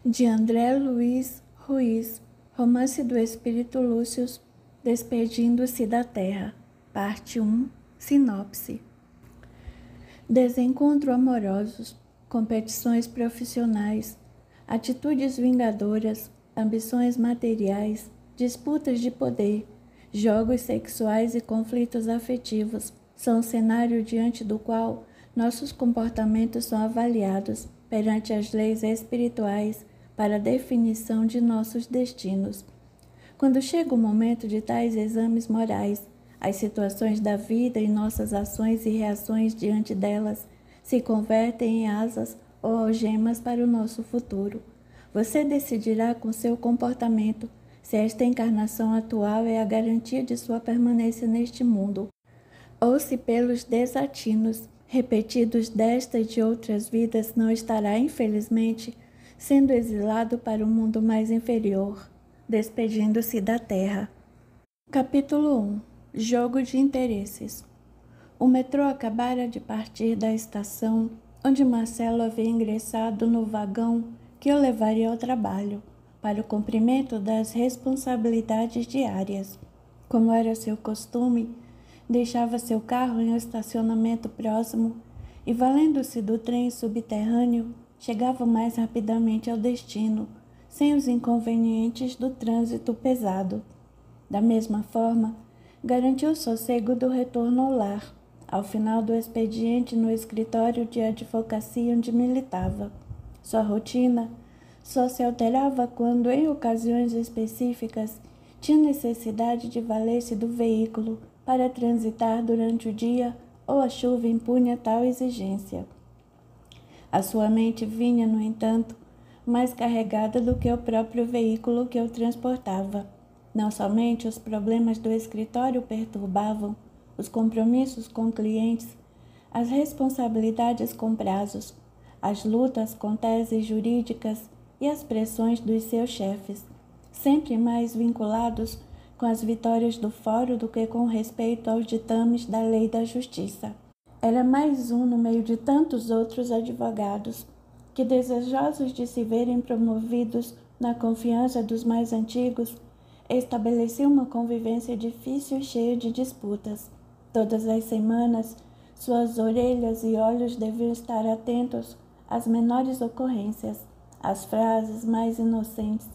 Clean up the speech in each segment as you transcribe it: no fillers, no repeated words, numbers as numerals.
de André Luiz Ruiz, Romance do Espírito Lúcio, Despedindo-se da Terra, Parte 1, Sinopse. Desencontros amorosos, competições profissionais, atitudes vingadoras, ambições materiais, disputas de poder, jogos sexuais e conflitos afetivos são o cenário diante do qual nossos comportamentos são avaliados perante as leis espirituais para a definição de nossos destinos. Quando chega o momento de tais exames morais, as situações da vida e nossas ações e reações diante delas se convertem em asas ou algemas para o nosso futuro. Você decidirá com seu comportamento se esta encarnação atual é a garantia de sua permanência neste mundo, ou se pelos desatinos repetidos desta e de outras vidas não estará, infelizmente, sendo exilado para um mundo mais inferior, despedindo-se da Terra. Capítulo 1. Jogo de interesses. O metrô acabara de partir da estação, onde Marcelo havia ingressado no vagão que o levaria ao trabalho, para o cumprimento das responsabilidades diárias. Como era seu costume, deixava seu carro em um estacionamento próximo e, valendo-se do trem subterrâneo, chegava mais rapidamente ao destino, sem os inconvenientes do trânsito pesado. Da mesma forma, garantiu o sossego do retorno ao lar, ao final do expediente no escritório de advocacia onde militava. Sua rotina só se alterava quando, em ocasiões específicas, tinha necessidade de valer-se do veículo para transitar durante o dia ou a chuva impunha tal exigência. A sua mente vinha, no entanto, mais carregada do que o próprio veículo que o transportava. Não somente os problemas do escritório perturbavam, os compromissos com clientes, as responsabilidades com prazos, as lutas com teses jurídicas e as pressões dos seus chefes, sempre mais vinculados com as vitórias do fórum do que com respeito aos ditames da lei da justiça. Era mais um no meio de tantos outros advogados que, desejosos de se verem promovidos na confiança dos mais antigos, estabeleciam uma convivência difícil e cheia de disputas. Todas as semanas, suas orelhas e olhos deviam estar atentos às menores ocorrências, às frases mais inocentes,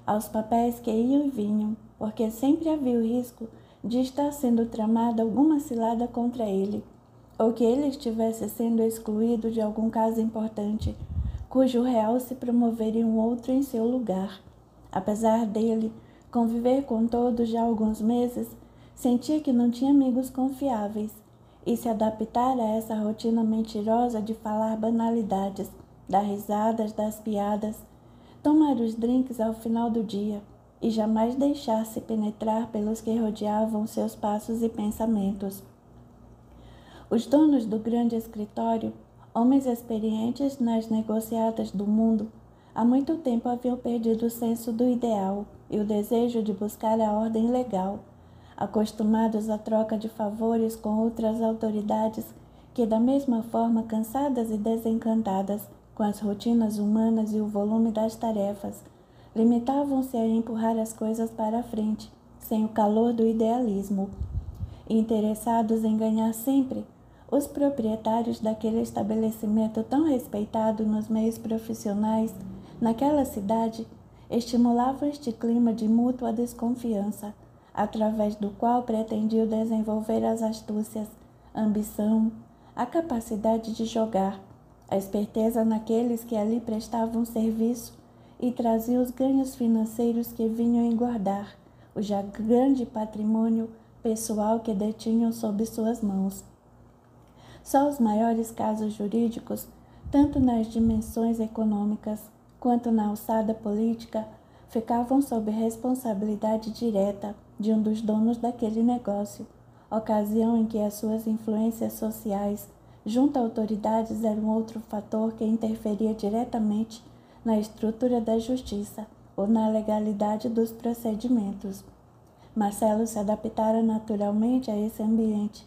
aos papéis que iam e vinham, porque sempre havia o risco de estar sendo tramada alguma cilada contra ele, ou que ele estivesse sendo excluído de algum caso importante, cujo réu se promoveria um outro em seu lugar. Apesar dele conviver com todos já há alguns meses, sentia que não tinha amigos confiáveis e se adaptar a essa rotina mentirosa de falar banalidades, dar risadas das piadas, tomar os drinks ao final do dia e jamais deixar-se penetrar pelos que rodeavam seus passos e pensamentos. Os donos do grande escritório, homens experientes nas negociatas do mundo, há muito tempo haviam perdido o senso do ideal e o desejo de buscar a ordem legal, acostumados à troca de favores com outras autoridades que, da mesma forma, cansadas e desencantadas com as rotinas humanas e o volume das tarefas, limitavam-se a empurrar as coisas para a frente, sem o calor do idealismo. Interessados em ganhar sempre, os proprietários daquele estabelecimento tão respeitado nos meios profissionais, naquela cidade, estimulavam este clima de mútua desconfiança, através do qual pretendiam desenvolver as astúcias, a ambição, a capacidade de jogar, a esperteza naqueles que ali prestavam serviço e traziam os ganhos financeiros que vinham engordar o já grande patrimônio pessoal que detinham sob suas mãos. Só os maiores casos jurídicos, tanto nas dimensões econômicas quanto na alçada política, ficavam sob responsabilidade direta de um dos donos daquele negócio, ocasião em que as suas influências sociais junto a autoridades eram outro fator que interferia diretamente na estrutura da justiça ou na legalidade dos procedimentos. Marcelo se adaptara naturalmente a esse ambiente,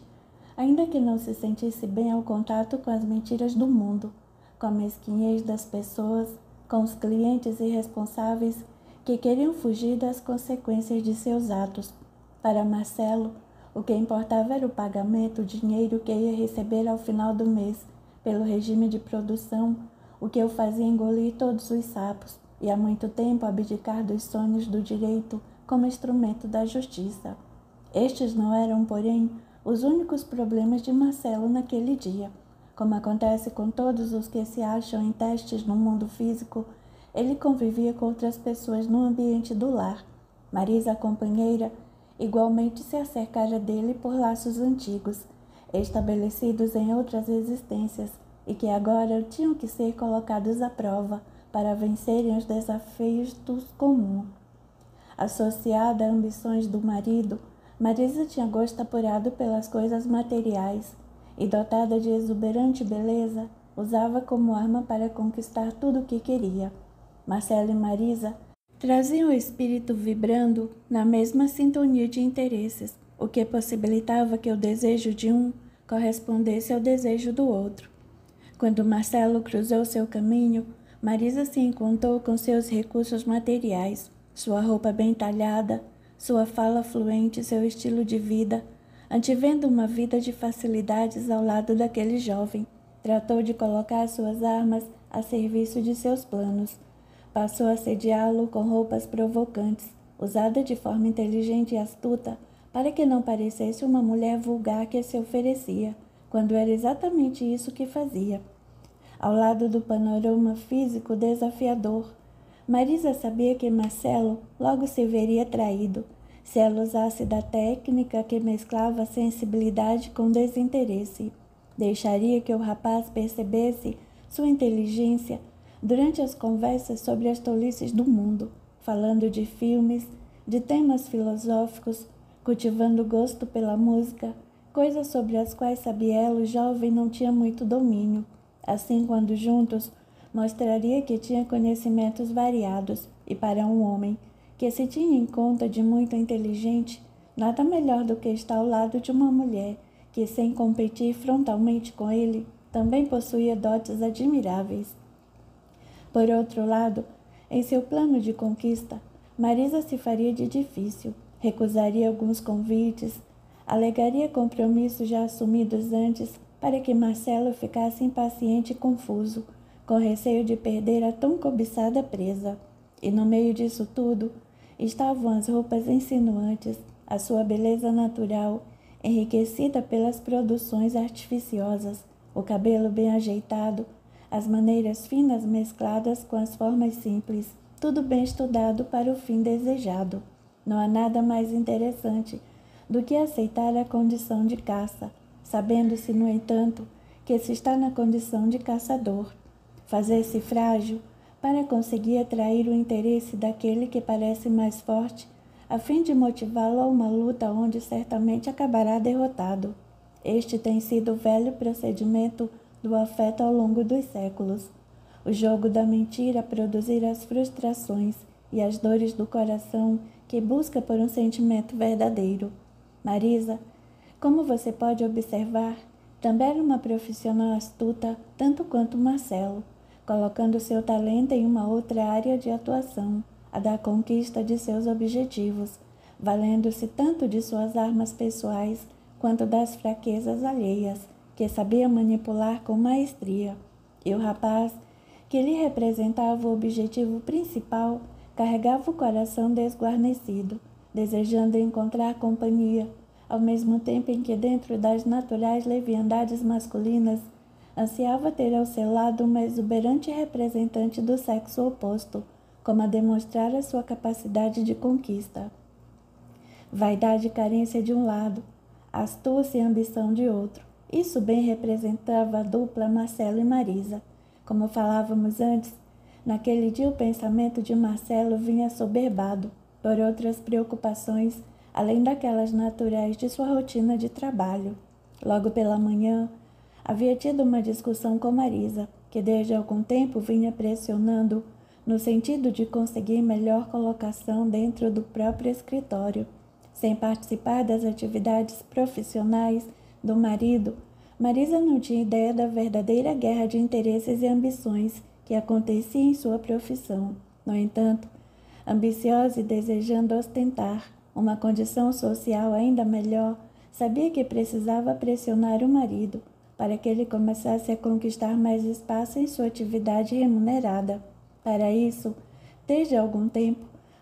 ainda que não se sentisse bem ao contato com as mentiras do mundo, com a mesquinhez das pessoas, com os clientes irresponsáveis que queriam fugir das consequências de seus atos. Para Marcelo, o que importava era o pagamento, o dinheiro que ia receber ao final do mês pelo regime de produção, o que o fazia engolir todos os sapos e há muito tempo abdicar dos sonhos do direito como instrumento da justiça. Estes não eram, porém, os únicos problemas de Marcelo naquele dia. Como acontece com todos os que se acham em testes no mundo físico, ele convivia com outras pessoas no ambiente do lar. Marisa, a companheira, igualmente se acercara dele por laços antigos, estabelecidos em outras existências, e que agora tinham que ser colocados à prova para vencerem os desafios do comum. Associada a ambições do marido, Marisa tinha gosto apurado pelas coisas materiais e, dotada de exuberante beleza, usava como arma para conquistar tudo o que queria. Marcelo e Marisa traziam o espírito vibrando na mesma sintonia de interesses, o que possibilitava que o desejo de um correspondesse ao desejo do outro. Quando Marcelo cruzou seu caminho, Marisa se encontrou com seus recursos materiais, sua roupa bem talhada, sua fala fluente, seu estilo de vida. Antevendo uma vida de facilidades ao lado daquele jovem, tratou de colocar suas armas a serviço de seus planos. Passou a sediá-lo com roupas provocantes, usada de forma inteligente e astuta, para que não parecesse uma mulher vulgar que se oferecia, quando era exatamente isso que fazia. Ao lado do panorama físico desafiador, Marisa sabia que Marcelo logo se veria traído, se ela usasse da técnica que mesclava sensibilidade com desinteresse. Deixaria que o rapaz percebesse sua inteligência durante as conversas sobre as tolices do mundo, falando de filmes, de temas filosóficos, cultivando gosto pela música, coisas sobre as quais Sabielo, o jovem, não tinha muito domínio. Assim, quando juntos, mostraria que tinha conhecimentos variados, e para um homem que se tinha em conta de muito inteligente, nada melhor do que estar ao lado de uma mulher que, sem competir frontalmente com ele, também possuía dotes admiráveis. Por outro lado, em seu plano de conquista, Marisa se faria de difícil, recusaria alguns convites, alegaria compromissos já assumidos antes para que Marcelo ficasse impaciente e confuso, com receio de perder a tão cobiçada presa. E no meio disso tudo estavam as roupas insinuantes, a sua beleza natural, enriquecida pelas produções artificiosas, o cabelo bem ajeitado, as maneiras finas mescladas com as formas simples, tudo bem estudado para o fim desejado. Não há nada mais interessante do que aceitar a condição de caça, sabendo-se, no entanto, que se está na condição de caçador. Fazer-se frágil para conseguir atrair o interesse daquele que parece mais forte, a fim de motivá-lo a uma luta onde certamente acabará derrotado. Este tem sido o velho procedimento do afeto ao longo dos séculos. O jogo da mentira produzir as frustrações e as dores do coração que busca por um sentimento verdadeiro. Marisa, como você pode observar, também era uma profissional astuta, tanto quanto Marcelo, colocando seu talento em uma outra área de atuação, a da conquista de seus objetivos, valendo-se tanto de suas armas pessoais quanto das fraquezas alheias, que sabia manipular com maestria. E o rapaz, que lhe representava o objetivo principal, carregava o coração desguarnecido, desejando encontrar companhia, ao mesmo tempo em que, dentro das naturais leviandades masculinas, ansiava ter ao seu lado uma exuberante representante do sexo oposto, como a demonstrar a sua capacidade de conquista. Vaidade e carência de um lado, astúcia e ambição de outro. Isso bem representava a dupla Marcelo e Marisa. Como falávamos antes, naquele dia o pensamento de Marcelo vinha assoberbado por outras preocupações, além daquelas naturais de sua rotina de trabalho. Logo pela manhã, havia tido uma discussão com Marisa, que desde algum tempo vinha pressionando no sentido de conseguir melhor colocação dentro do próprio escritório. Sem participar das atividades profissionais do marido, Marisa não tinha ideia da verdadeira guerra de interesses e ambições que acontecia em sua profissão. No entanto, ambiciosa e desejando ostentar uma condição social ainda melhor, sabia que precisava pressionar o marido para que ele começasse a conquistar mais espaço em sua atividade remunerada. Para isso, desde algum tempo,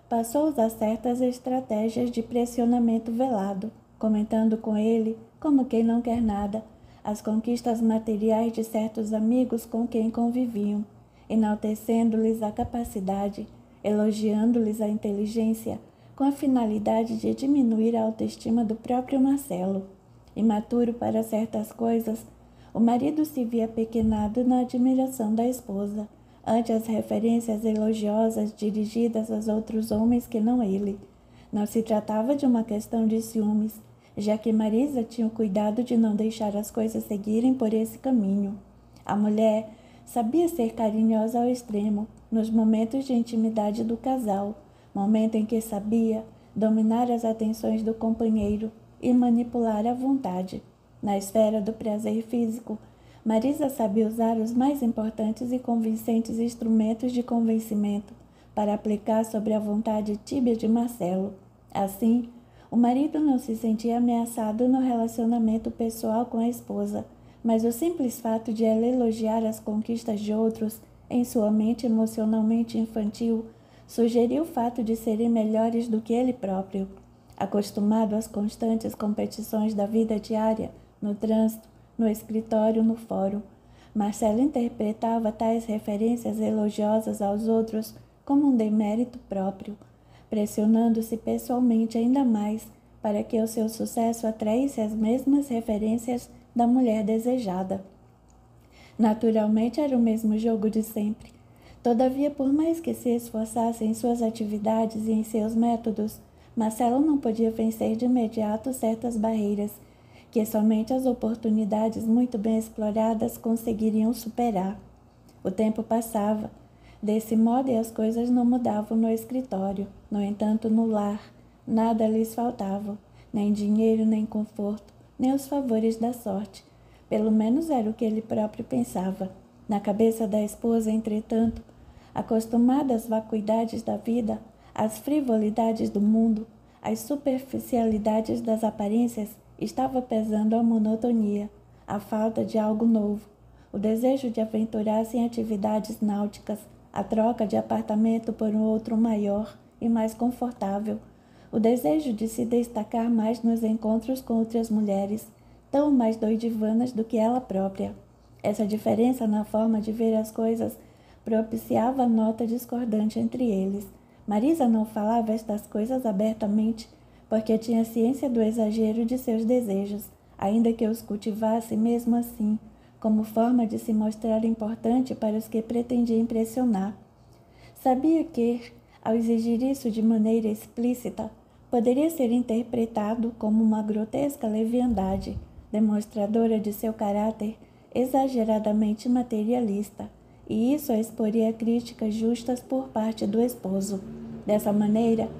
passou a usar certas estratégias de pressionamento velado, comentando com ele, como quem não quer nada, as conquistas materiais de certos amigos com quem conviviam, enaltecendo-lhes a capacidade, elogiando-lhes a inteligência, com a finalidade de diminuir a autoestima do próprio Marcelo. Imaturo para certas coisas, o marido se via pequenado na admiração da esposa, ante as referências elogiosas dirigidas aos outros homens que não ele. Não se tratava de uma questão de ciúmes, já que Marisa tinha o cuidado de não deixar as coisas seguirem por esse caminho. A mulher sabia ser carinhosa ao extremo nos momentos de intimidade do casal, momento em que sabia dominar as atenções do companheiro e manipular à vontade. Na esfera do prazer físico, Marisa sabia usar os mais importantes e convincentes instrumentos de convencimento para aplicar sobre a vontade tíbia de Marcelo. Assim, o marido não se sentia ameaçado no relacionamento pessoal com a esposa, mas o simples fato de ela elogiar as conquistas de outros em sua mente emocionalmente infantil sugeriu o fato de serem melhores do que ele próprio. Acostumado às constantes competições da vida diária, no trânsito, no escritório, no fórum, Marcelo interpretava tais referências elogiosas aos outros como um demérito próprio, pressionando-se pessoalmente ainda mais para que o seu sucesso atraísse as mesmas referências da mulher desejada. Naturalmente era o mesmo jogo de sempre. Todavia, por mais que se esforçasse em suas atividades e em seus métodos, Marcelo não podia vencer de imediato certas barreiras que somente as oportunidades muito bem exploradas conseguiriam superar. O tempo passava. Desse modo, e as coisas não mudavam no escritório. No entanto, no lar, nada lhes faltava, nem dinheiro, nem conforto, nem os favores da sorte. Pelo menos era o que ele próprio pensava. Na cabeça da esposa, entretanto, acostumada às vacuidades da vida, às frivolidades do mundo, às superficialidades das aparências, estava pesando a monotonia, a falta de algo novo, o desejo de aventurar-se em atividades náuticas, a troca de apartamento por um outro maior e mais confortável, o desejo de se destacar mais nos encontros com outras mulheres, tão mais doidivanas do que ela própria. Essa diferença na forma de ver as coisas propiciava a nota discordante entre eles. Marisa não falava estas coisas abertamente, porque tinha ciência do exagero de seus desejos, ainda que os cultivasse mesmo assim, como forma de se mostrar importante para os que pretendia impressionar. Sabia que, ao exigir isso de maneira explícita, poderia ser interpretado como uma grotesca leviandade, demonstradora de seu caráter exageradamente materialista, e isso a exporia a críticas justas por parte do esposo. Dessa maneira,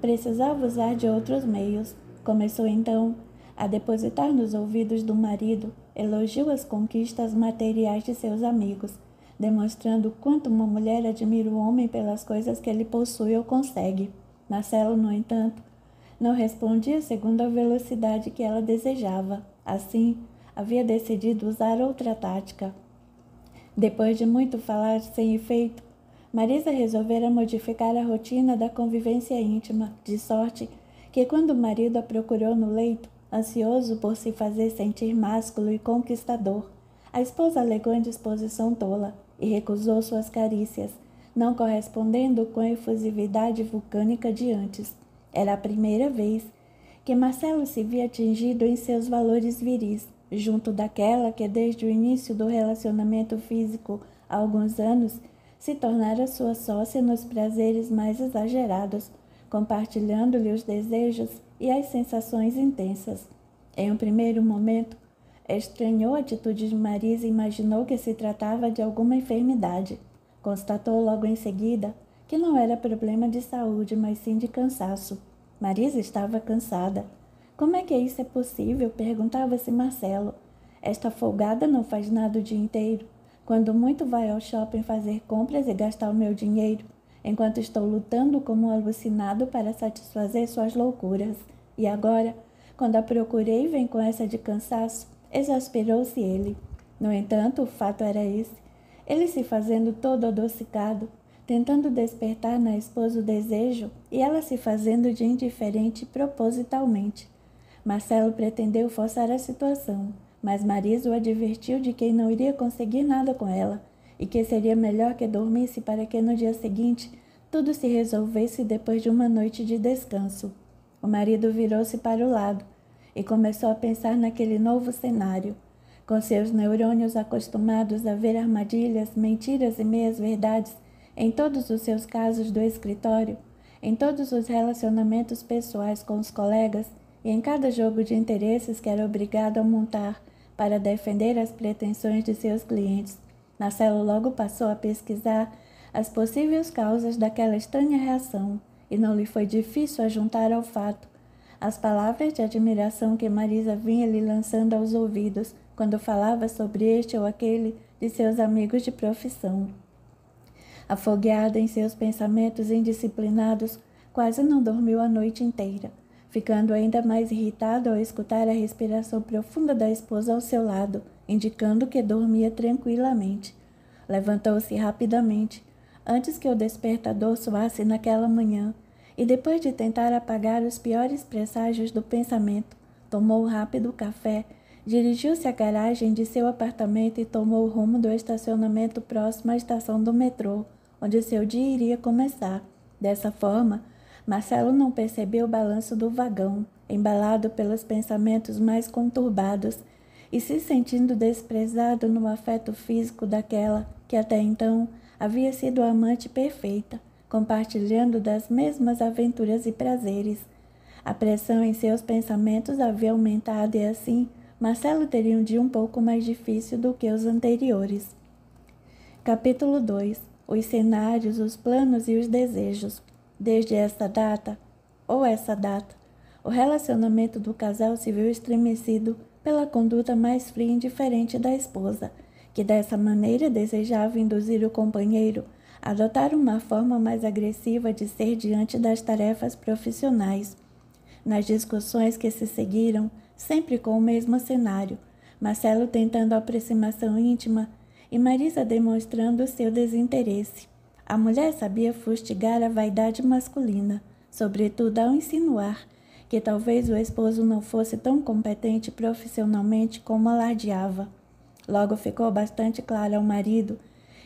precisava usar de outros meios. Começou então a depositar nos ouvidos do marido elogio às conquistas materiais de seus amigos, demonstrando quanto uma mulher admira o homem pelas coisas que ele possui ou consegue. Marcelo, no entanto, não respondia segundo a velocidade que ela desejava. Assim, havia decidido usar outra tática. Depois de muito falar sem efeito, Marisa resolvera modificar a rotina da convivência íntima, de sorte que quando o marido a procurou no leito, ansioso por se fazer sentir másculo e conquistador, a esposa alegou indisposição tola e recusou suas carícias, não correspondendo com a efusividade vulcânica de antes. Era a primeira vez que Marcelo se via atingido em seus valores viris, junto daquela que desde o início do relacionamento físico há alguns anos se tornara sua sócia nos prazeres mais exagerados, compartilhando-lhe os desejos e as sensações intensas. Em um primeiro momento, estranhou a atitude de Marisa e imaginou que se tratava de alguma enfermidade. Constatou logo em seguida que não era problema de saúde, mas sim de cansaço. Marisa estava cansada. Como é que isso é possível? Perguntava-se Marcelo. Esta folgada não faz nada o dia inteiro. Quando muito vai ao shopping fazer compras e gastar o meu dinheiro, enquanto estou lutando como um alucinado para satisfazer suas loucuras. E agora, quando a procurei, vem com essa de cansaço, exasperou-se ele. No entanto, o fato era esse. Ele se fazendo todo adocicado, tentando despertar na esposa o desejo, e ela se fazendo de indiferente propositalmente. Marcelo pretendeu forçar a situação, mas Marisa o advertiu de que não iria conseguir nada com ela, e que seria melhor que dormisse para que no dia seguinte tudo se resolvesse depois de uma noite de descanso. O marido virou-se para o lado e começou a pensar naquele novo cenário. Com seus neurônios acostumados a ver armadilhas, mentiras e meias-verdades em todos os seus casos do escritório, em todos os relacionamentos pessoais com os colegas e em cada jogo de interesses que era obrigado a montar para defender as pretensões de seus clientes, Marcelo logo passou a pesquisar as possíveis causas daquela estranha reação e não lhe foi difícil ajuntar ao fato as palavras de admiração que Marisa vinha lhe lançando aos ouvidos quando falava sobre este ou aquele de seus amigos de profissão. Afogueada em seus pensamentos indisciplinados, quase não dormiu a noite inteira, ficando ainda mais irritado ao escutar a respiração profunda da esposa ao seu lado, indicando que dormia tranquilamente. Levantou-se rapidamente, antes que o despertador soasse naquela manhã, e depois de tentar apagar os piores presságios do pensamento, tomou rápido café, dirigiu-se à garagem de seu apartamento e tomou o rumo do estacionamento próximo à estação do metrô, onde seu dia iria começar. Dessa forma, Marcelo não percebeu o balanço do vagão, embalado pelos pensamentos mais conturbados, e se sentindo desprezado no afeto físico daquela que até então havia sido a amante perfeita, compartilhando das mesmas aventuras e prazeres. A pressão em seus pensamentos havia aumentado e assim Marcelo teria um dia um pouco mais difícil do que os anteriores. Capítulo 2. Os cenários, os planos e os desejos. Desde essa data, o relacionamento do casal se viu estremecido pela conduta mais fria e indiferente da esposa, que dessa maneira desejava induzir o companheiro a adotar uma forma mais agressiva de ser diante das tarefas profissionais. Nas discussões que se seguiram, sempre com o mesmo cenário, Marcelo tentando a aproximação íntima e Marisa demonstrando seu desinteresse. A mulher sabia fustigar a vaidade masculina, sobretudo ao insinuar que talvez o esposo não fosse tão competente profissionalmente como alardeava. Logo ficou bastante claro ao marido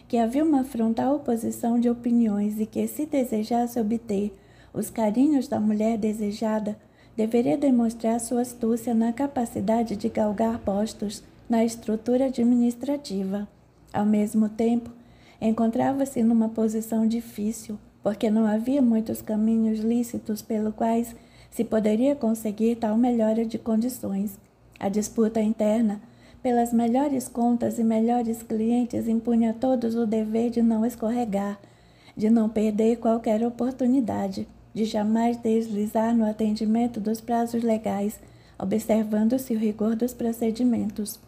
que havia uma frontal oposição de opiniões e que, se desejasse obter os carinhos da mulher desejada, deveria demonstrar sua astúcia na capacidade de galgar postos na estrutura administrativa. Ao mesmo tempo, encontrava-se numa posição difícil, porque não havia muitos caminhos lícitos pelos quais se poderia conseguir tal melhora de condições. A disputa interna pelas melhores contas e melhores clientes impunha a todos o dever de não escorregar, de não perder qualquer oportunidade, de jamais deslizar no atendimento dos prazos legais, observando-se o rigor dos procedimentos.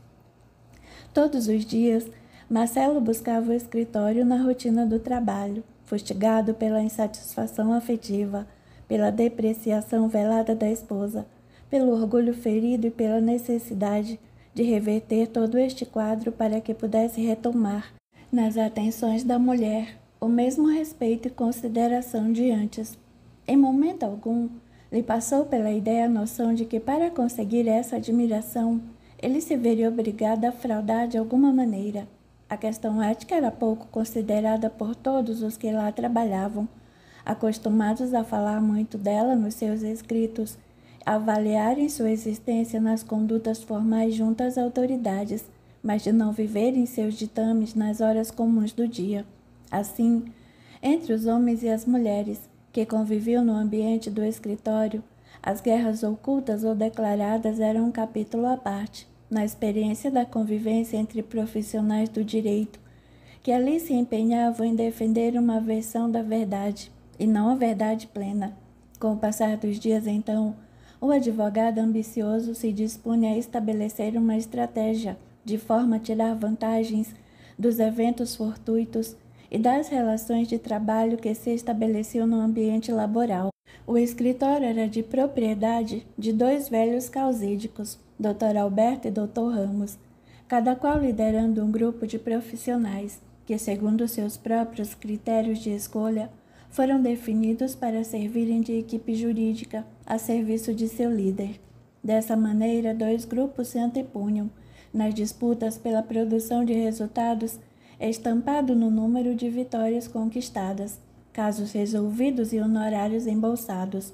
Todos os dias, Marcelo buscava o escritório na rotina do trabalho, fustigado pela insatisfação afetiva, pela depreciação velada da esposa, pelo orgulho ferido e pela necessidade de reverter todo este quadro para que pudesse retomar, nas atenções da mulher, o mesmo respeito e consideração de antes. Em momento algum, lhe passou pela ideia a noção de que para conseguir essa admiração, ele se veria obrigado a fraudar de alguma maneira. A questão ética era pouco considerada por todos os que lá trabalhavam, acostumados a falar muito dela nos seus escritos, a avaliarem sua existência nas condutas formais junto às autoridades, mas de não viverem seus ditames nas horas comuns do dia. Assim, entre os homens e as mulheres que conviviam no ambiente do escritório, as guerras ocultas ou declaradas eram um capítulo à parte, na experiência da convivência entre profissionais do direito, que ali se empenhavam em defender uma versão da verdade, e não a verdade plena. Com o passar dos dias, então, o advogado ambicioso se dispunha a estabelecer uma estratégia de forma a tirar vantagens dos eventos fortuitos e das relações de trabalho que se estabeleciam no ambiente laboral. O escritório era de propriedade de dois velhos causídicos, Dr. Alberto e Dr. Ramos, cada qual liderando um grupo de profissionais que, segundo seus próprios critérios de escolha, foram definidos para servirem de equipe jurídica a serviço de seu líder. Dessa maneira, dois grupos se antepunham nas disputas pela produção de resultados estampado no número de vitórias conquistadas, casos resolvidos e honorários embolsados.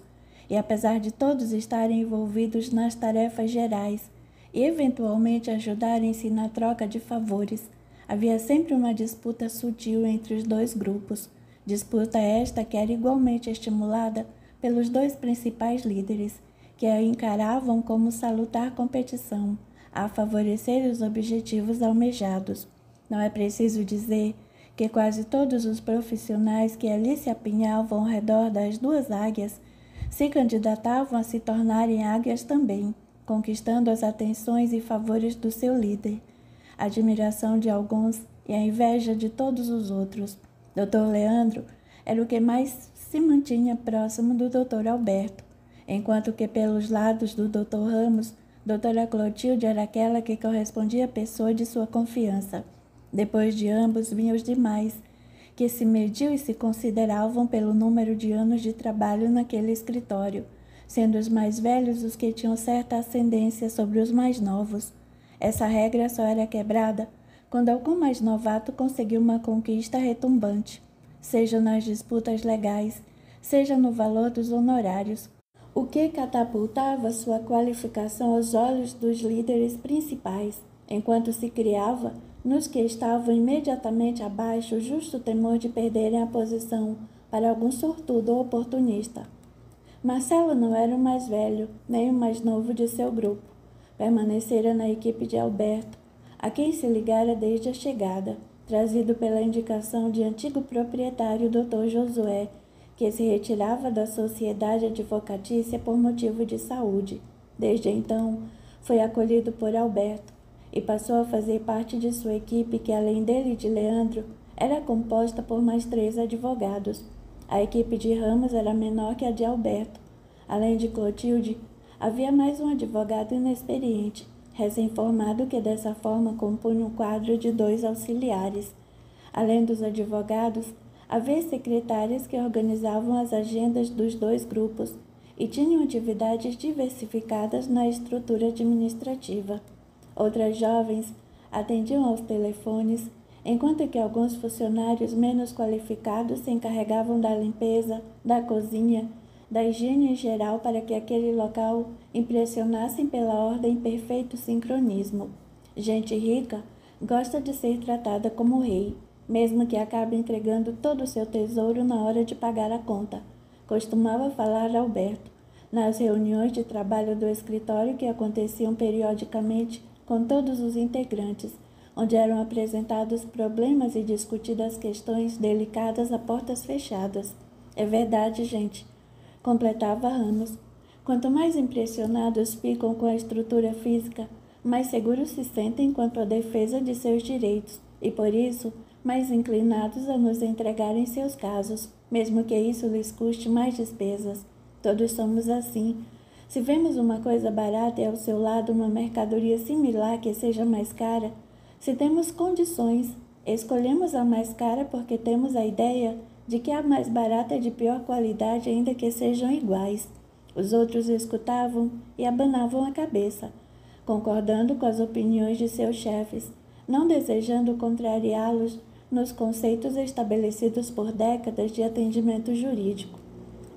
E apesar de todos estarem envolvidos nas tarefas gerais e eventualmente ajudarem-se na troca de favores, havia sempre uma disputa sutil entre os dois grupos, disputa esta que era igualmente estimulada pelos dois principais líderes, que a encaravam como salutar competição a favorecer os objetivos almejados. Não é preciso dizer que quase todos os profissionais que ali se apinhavam ao redor das duas águias se candidatavam a se tornarem águias também, conquistando as atenções e favores do seu líder, a admiração de alguns e a inveja de todos os outros. Dr. Leandro era o que mais se mantinha próximo do Dr. Alberto, enquanto que pelos lados do Dr. Ramos, Doutora Clotilde era aquela que correspondia à pessoa de sua confiança. Depois de ambos vinham os demais, que se mediam e se consideravam pelo número de anos de trabalho naquele escritório, sendo os mais velhos os que tinham certa ascendência sobre os mais novos. Essa regra só era quebrada quando algum mais novato conseguiu uma conquista retumbante, seja nas disputas legais, seja no valor dos honorários, o que catapultava sua qualificação aos olhos dos líderes principais, enquanto se criava, nos que estavam imediatamente abaixo, o justo temor de perderem a posição para algum sortudo ou oportunista. Marcelo não era o mais velho, nem o mais novo de seu grupo. Permanecera na equipe de Alberto, a quem se ligara desde a chegada, trazido pela indicação de antigo proprietário Dr. Josué, que se retirava da sociedade advocatícia por motivo de saúde. Desde então, foi acolhido por Alberto e passou a fazer parte de sua equipe que, além dele e de Leandro, era composta por mais 3 advogados. A equipe de Ramos era menor que a de Alberto. Além de Clotilde, havia mais um advogado inexperiente, recém-formado, que dessa forma compunha um quadro de 2 auxiliares. Além dos advogados, havia secretárias que organizavam as agendas dos 2 grupos e tinham atividades diversificadas na estrutura administrativa. Outras jovens atendiam aos telefones, enquanto que alguns funcionários menos qualificados se encarregavam da limpeza, da cozinha, da higiene em geral para que aquele local impressionasse pela ordem em perfeito sincronismo. Gente rica gosta de ser tratada como rei, mesmo que acabe entregando todo o seu tesouro na hora de pagar a conta, costumava falar Alberto, nas reuniões de trabalho do escritório que aconteciam periodicamente com todos os integrantes, onde eram apresentados problemas e discutidas questões delicadas a portas fechadas. É verdade, gente, completava Ramos. Quanto mais impressionados ficam com a estrutura física, mais seguros se sentem quanto à defesa de seus direitos e, por isso, mais inclinados a nos entregarem seus casos, mesmo que isso lhes custe mais despesas. Todos somos assim. Se vemos uma coisa barata e ao seu lado uma mercadoria similar que seja mais cara, se temos condições, escolhemos a mais cara porque temos a ideia de que a mais barata é de pior qualidade, ainda que sejam iguais. Os outros escutavam e abanavam a cabeça, concordando com as opiniões de seus chefes, não desejando contrariá-los nos conceitos estabelecidos por décadas de atendimento jurídico.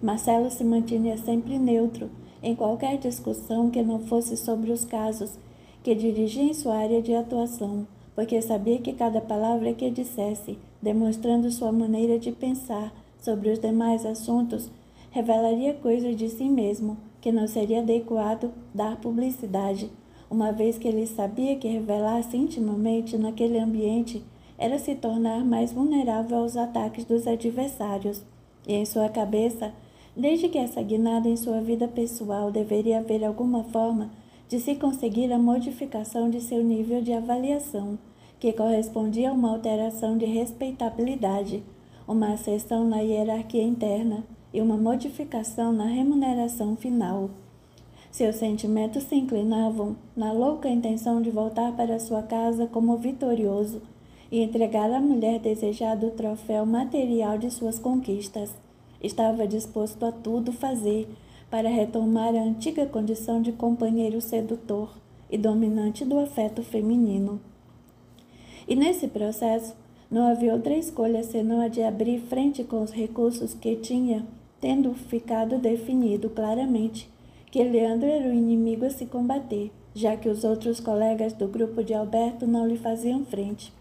Marcelo se mantinha sempre neutro em qualquer discussão que não fosse sobre os casos que dirigia em sua área de atuação, porque sabia que cada palavra que dissesse, demonstrando sua maneira de pensar sobre os demais assuntos, revelaria coisas de si mesmo que não seria adequado dar publicidade, uma vez que ele sabia que revelar-se intimamente naquele ambiente era se tornar mais vulnerável aos ataques dos adversários, e em sua cabeça, desde que essa guinada em sua vida pessoal deveria haver alguma forma de se conseguir a modificação de seu nível de avaliação, que correspondia a uma alteração de respeitabilidade, uma ascensão na hierarquia interna e uma modificação na remuneração final. Seus sentimentos se inclinavam na louca intenção de voltar para sua casa como vitorioso e entregar à mulher desejada o troféu material de suas conquistas. Estava disposto a tudo fazer para retomar a antiga condição de companheiro sedutor e dominante do afeto feminino. E nesse processo, não havia outra escolha senão a de abrir frente com os recursos que tinha, tendo ficado definido claramente que Leandro era o inimigo a se combater, já que os outros colegas do grupo de Alberto não lhe faziam frente.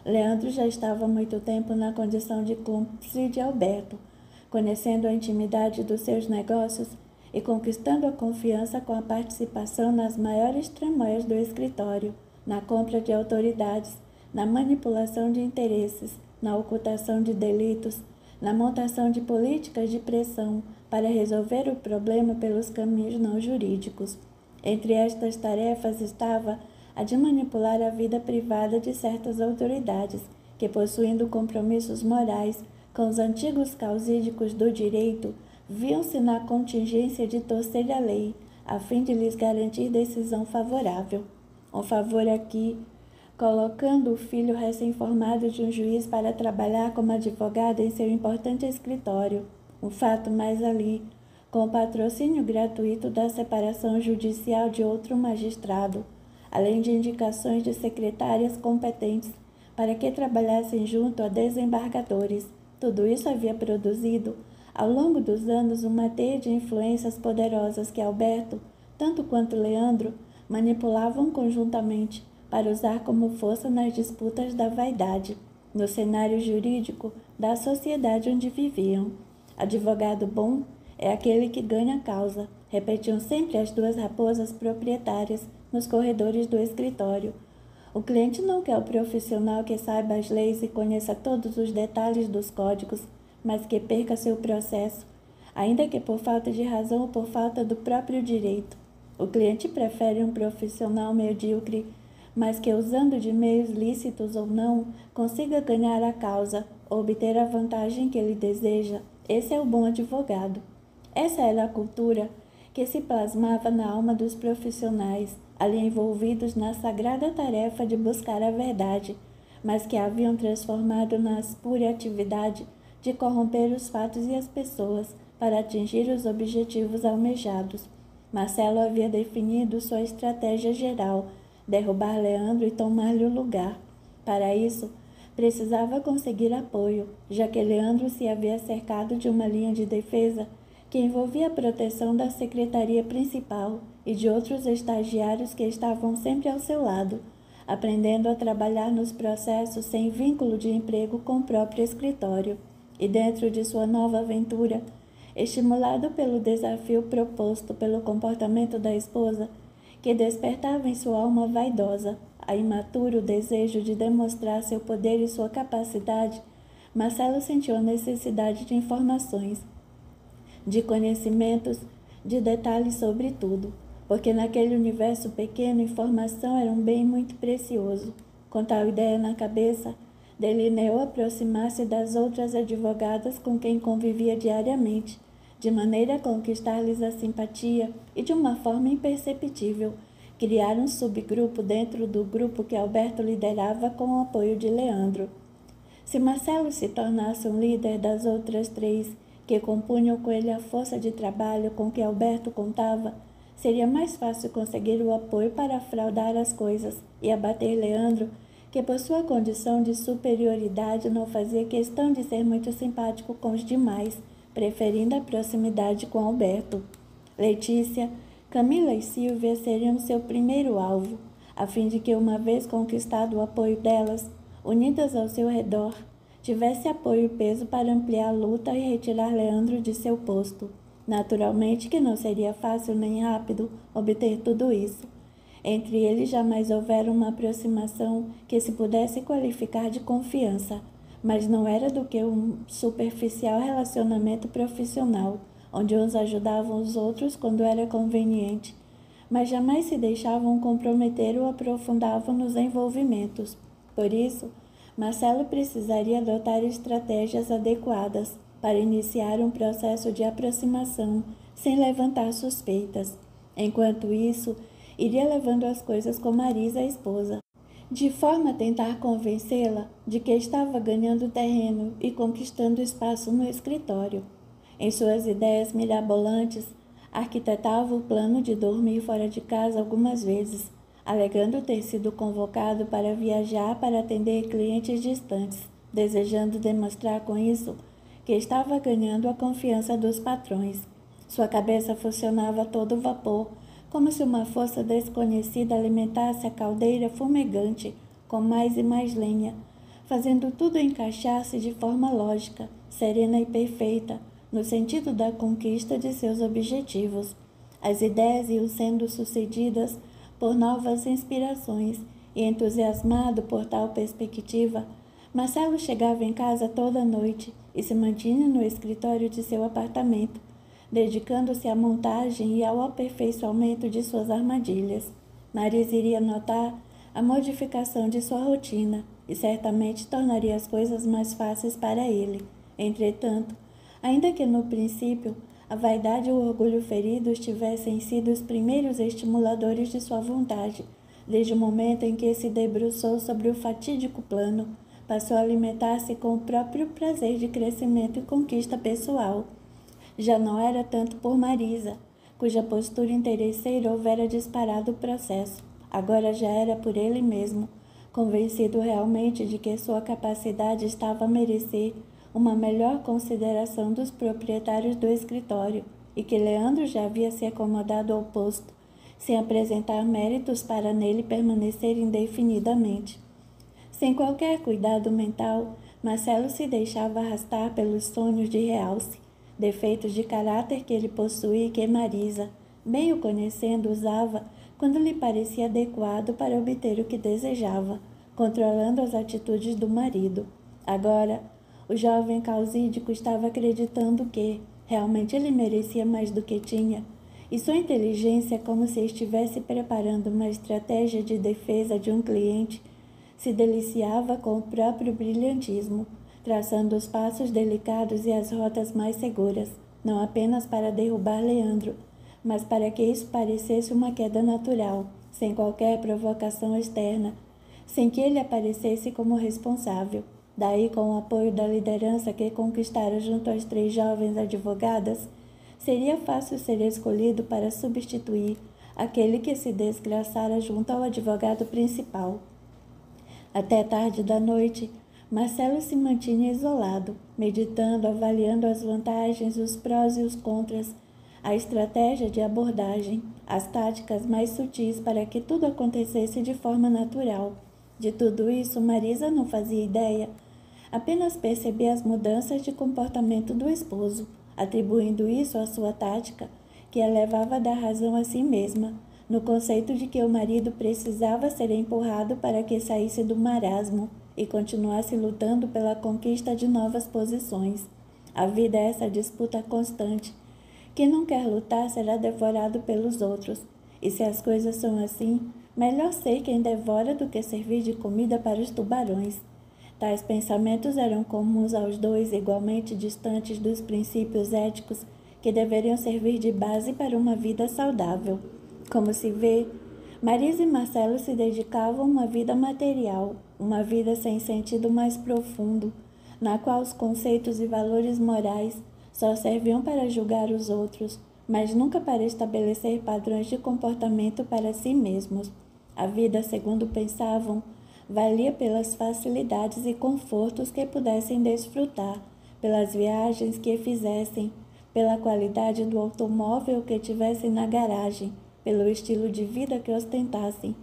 Leandro já estava há muito tempo na condição de cúmplice de Alberto, conhecendo a intimidade dos seus negócios e conquistando a confiança com a participação nas maiores tramóias do escritório, na compra de autoridades, na manipulação de interesses, na ocultação de delitos, na montação de políticas de pressão para resolver o problema pelos caminhos não jurídicos. Entre estas tarefas estava a de manipular a vida privada de certas autoridades, que, possuindo compromissos morais com os antigos causídicos do direito, viam-se na contingência de torcer a lei, a fim de lhes garantir decisão favorável. Um favor aqui, colocando o filho recém-formado de um juiz para trabalhar como advogado em seu importante escritório. Um fato mais ali, com o patrocínio gratuito da separação judicial de outro magistrado, além de indicações de secretárias competentes para que trabalhassem junto a desembargadores. Tudo isso havia produzido, ao longo dos anos, uma teia de influências poderosas que Alberto, tanto quanto Leandro, manipulavam conjuntamente para usar como força nas disputas da vaidade, no cenário jurídico da sociedade onde viviam. Advogado bom é aquele que ganha causa, repetiam sempre as duas raposas proprietárias nos corredores do escritório. O cliente não quer o profissional que saiba as leis e conheça todos os detalhes dos códigos, mas que perca seu processo, ainda que por falta de razão ou por falta do próprio direito. O cliente prefere um profissional medíocre, mas que, usando de meios lícitos ou não, consiga ganhar a causa, obter a vantagem que ele deseja. Esse é o bom advogado. Essa era a cultura que se plasmava na alma dos profissionais, ali envolvidos na sagrada tarefa de buscar a verdade, mas que haviam transformado na espúria atividade de corromper os fatos e as pessoas para atingir os objetivos almejados. Marcelo havia definido sua estratégia geral: derrubar Leandro e tomar-lhe o lugar. Para isso, precisava conseguir apoio, já que Leandro se havia cercado de uma linha de defesa que envolvia a proteção da secretaria principal e de outros estagiários que estavam sempre ao seu lado, aprendendo a trabalhar nos processos sem vínculo de emprego com o próprio escritório. E dentro de sua nova aventura, estimulado pelo desafio proposto pelo comportamento da esposa, que despertava em sua alma vaidosa a imaturo desejo de demonstrar seu poder e sua capacidade, Marcelo sentiu a necessidade de informações, de conhecimentos, de detalhes sobre tudo, porque naquele universo pequeno informação era um bem muito precioso. Com tal ideia na cabeça, delineou aproximar-se das outras advogadas com quem convivia diariamente, de maneira a conquistar-lhes a simpatia e, de uma forma imperceptível, criar um subgrupo dentro do grupo que Alberto liderava com o apoio de Leandro. Se Marcelo se tornasse um líder das outras três, que compunham com ele a força de trabalho com que Alberto contava, seria mais fácil conseguir o apoio para fraudar as coisas e abater Leandro, que por sua condição de superioridade não fazia questão de ser muito simpático com os demais, preferindo a proximidade com Alberto. Letícia, Camila e Silvia seriam seu primeiro alvo, a fim de que, uma vez conquistado o apoio delas, unidas ao seu redor, tivesse apoio e peso para ampliar a luta e retirar Leandro de seu posto. Naturalmente que não seria fácil nem rápido obter tudo isso. Entre eles jamais houvera uma aproximação que se pudesse qualificar de confiança, mas não era do que um superficial relacionamento profissional, onde uns ajudavam os outros quando era conveniente, mas jamais se deixavam comprometer ou aprofundavam nos envolvimentos. Por isso, Marcelo precisaria adotar estratégias adequadas para iniciar um processo de aproximação sem levantar suspeitas. Enquanto isso, iria levando as coisas com Marisa, a esposa, de forma a tentar convencê-la de que estava ganhando terreno e conquistando espaço no escritório. Em suas ideias mirabolantes, arquitetava o plano de dormir fora de casa algumas vezes, alegando ter sido convocado para viajar para atender clientes distantes, desejando demonstrar com isso que estava ganhando a confiança dos patrões. Sua cabeça funcionava a todo vapor, como se uma força desconhecida alimentasse a caldeira fumegante com mais e mais lenha, fazendo tudo encaixar-se de forma lógica, serena e perfeita, no sentido da conquista de seus objetivos. As ideias iam sendo sucedidas por novas inspirações, e entusiasmado por tal perspectiva, Marcelo chegava em casa toda noite e se mantinha no escritório de seu apartamento, dedicando-se à montagem e ao aperfeiçoamento de suas armadilhas. Marisa iria notar a modificação de sua rotina e certamente tornaria as coisas mais fáceis para ele. Entretanto, ainda que no princípio a vaidade e o orgulho feridos tivessem sido os primeiros estimuladores de sua vontade, desde o momento em que se debruçou sobre o fatídico plano, passou a alimentar-se com o próprio prazer de crescimento e conquista pessoal. Já não era tanto por Marisa, cuja postura interesseira houvera disparado o processo. Agora já era por ele mesmo, convencido realmente de que sua capacidade estava a merecer uma melhor consideração dos proprietários do escritório e que Leandro já havia se acomodado ao posto, sem apresentar méritos para nele permanecer indefinidamente. Sem qualquer cuidado mental, Marcelo se deixava arrastar pelos sonhos de realce, defeitos de caráter que ele possuía e que Marisa, bem o conhecendo, usava quando lhe parecia adequado para obter o que desejava, controlando as atitudes do marido. Agora, o jovem causídico estava acreditando que, realmente, ele merecia mais do que tinha, e sua inteligência, como se estivesse preparando uma estratégia de defesa de um cliente, se deliciava com o próprio brilhantismo, traçando os passos delicados e as rotas mais seguras, não apenas para derrubar Leandro, mas para que isso parecesse uma queda natural, sem qualquer provocação externa, sem que ele aparecesse como responsável. Daí, com o apoio da liderança que conquistara junto às 3 jovens advogadas, seria fácil ser escolhido para substituir aquele que se desgraçara junto ao advogado principal. Até tarde da noite, Marcelo se mantinha isolado, meditando, avaliando as vantagens, os prós e os contras, a estratégia de abordagem, as táticas mais sutis para que tudo acontecesse de forma natural. De tudo isso, Marisa não fazia ideia, apenas percebia as mudanças de comportamento do esposo, atribuindo isso à sua tática, que a levava a dar razão a si mesma, no conceito de que o marido precisava ser empurrado para que saísse do marasmo e continuasse lutando pela conquista de novas posições. A vida é essa disputa constante. Quem não quer lutar será devorado pelos outros. E se as coisas são assim, melhor ser quem devora do que servir de comida para os tubarões. Tais pensamentos eram comuns aos dois, igualmente distantes dos princípios éticos que deveriam servir de base para uma vida saudável. Como se vê, Marisa e Marcelo se dedicavam a uma vida material, uma vida sem sentido mais profundo, na qual os conceitos e valores morais só serviam para julgar os outros, mas nunca para estabelecer padrões de comportamento para si mesmos. A vida, segundo pensavam, valia pelas facilidades e confortos que pudessem desfrutar, pelas viagens que fizessem, pela qualidade do automóvel que tivessem na garagem, pelo estilo de vida que ostentassem.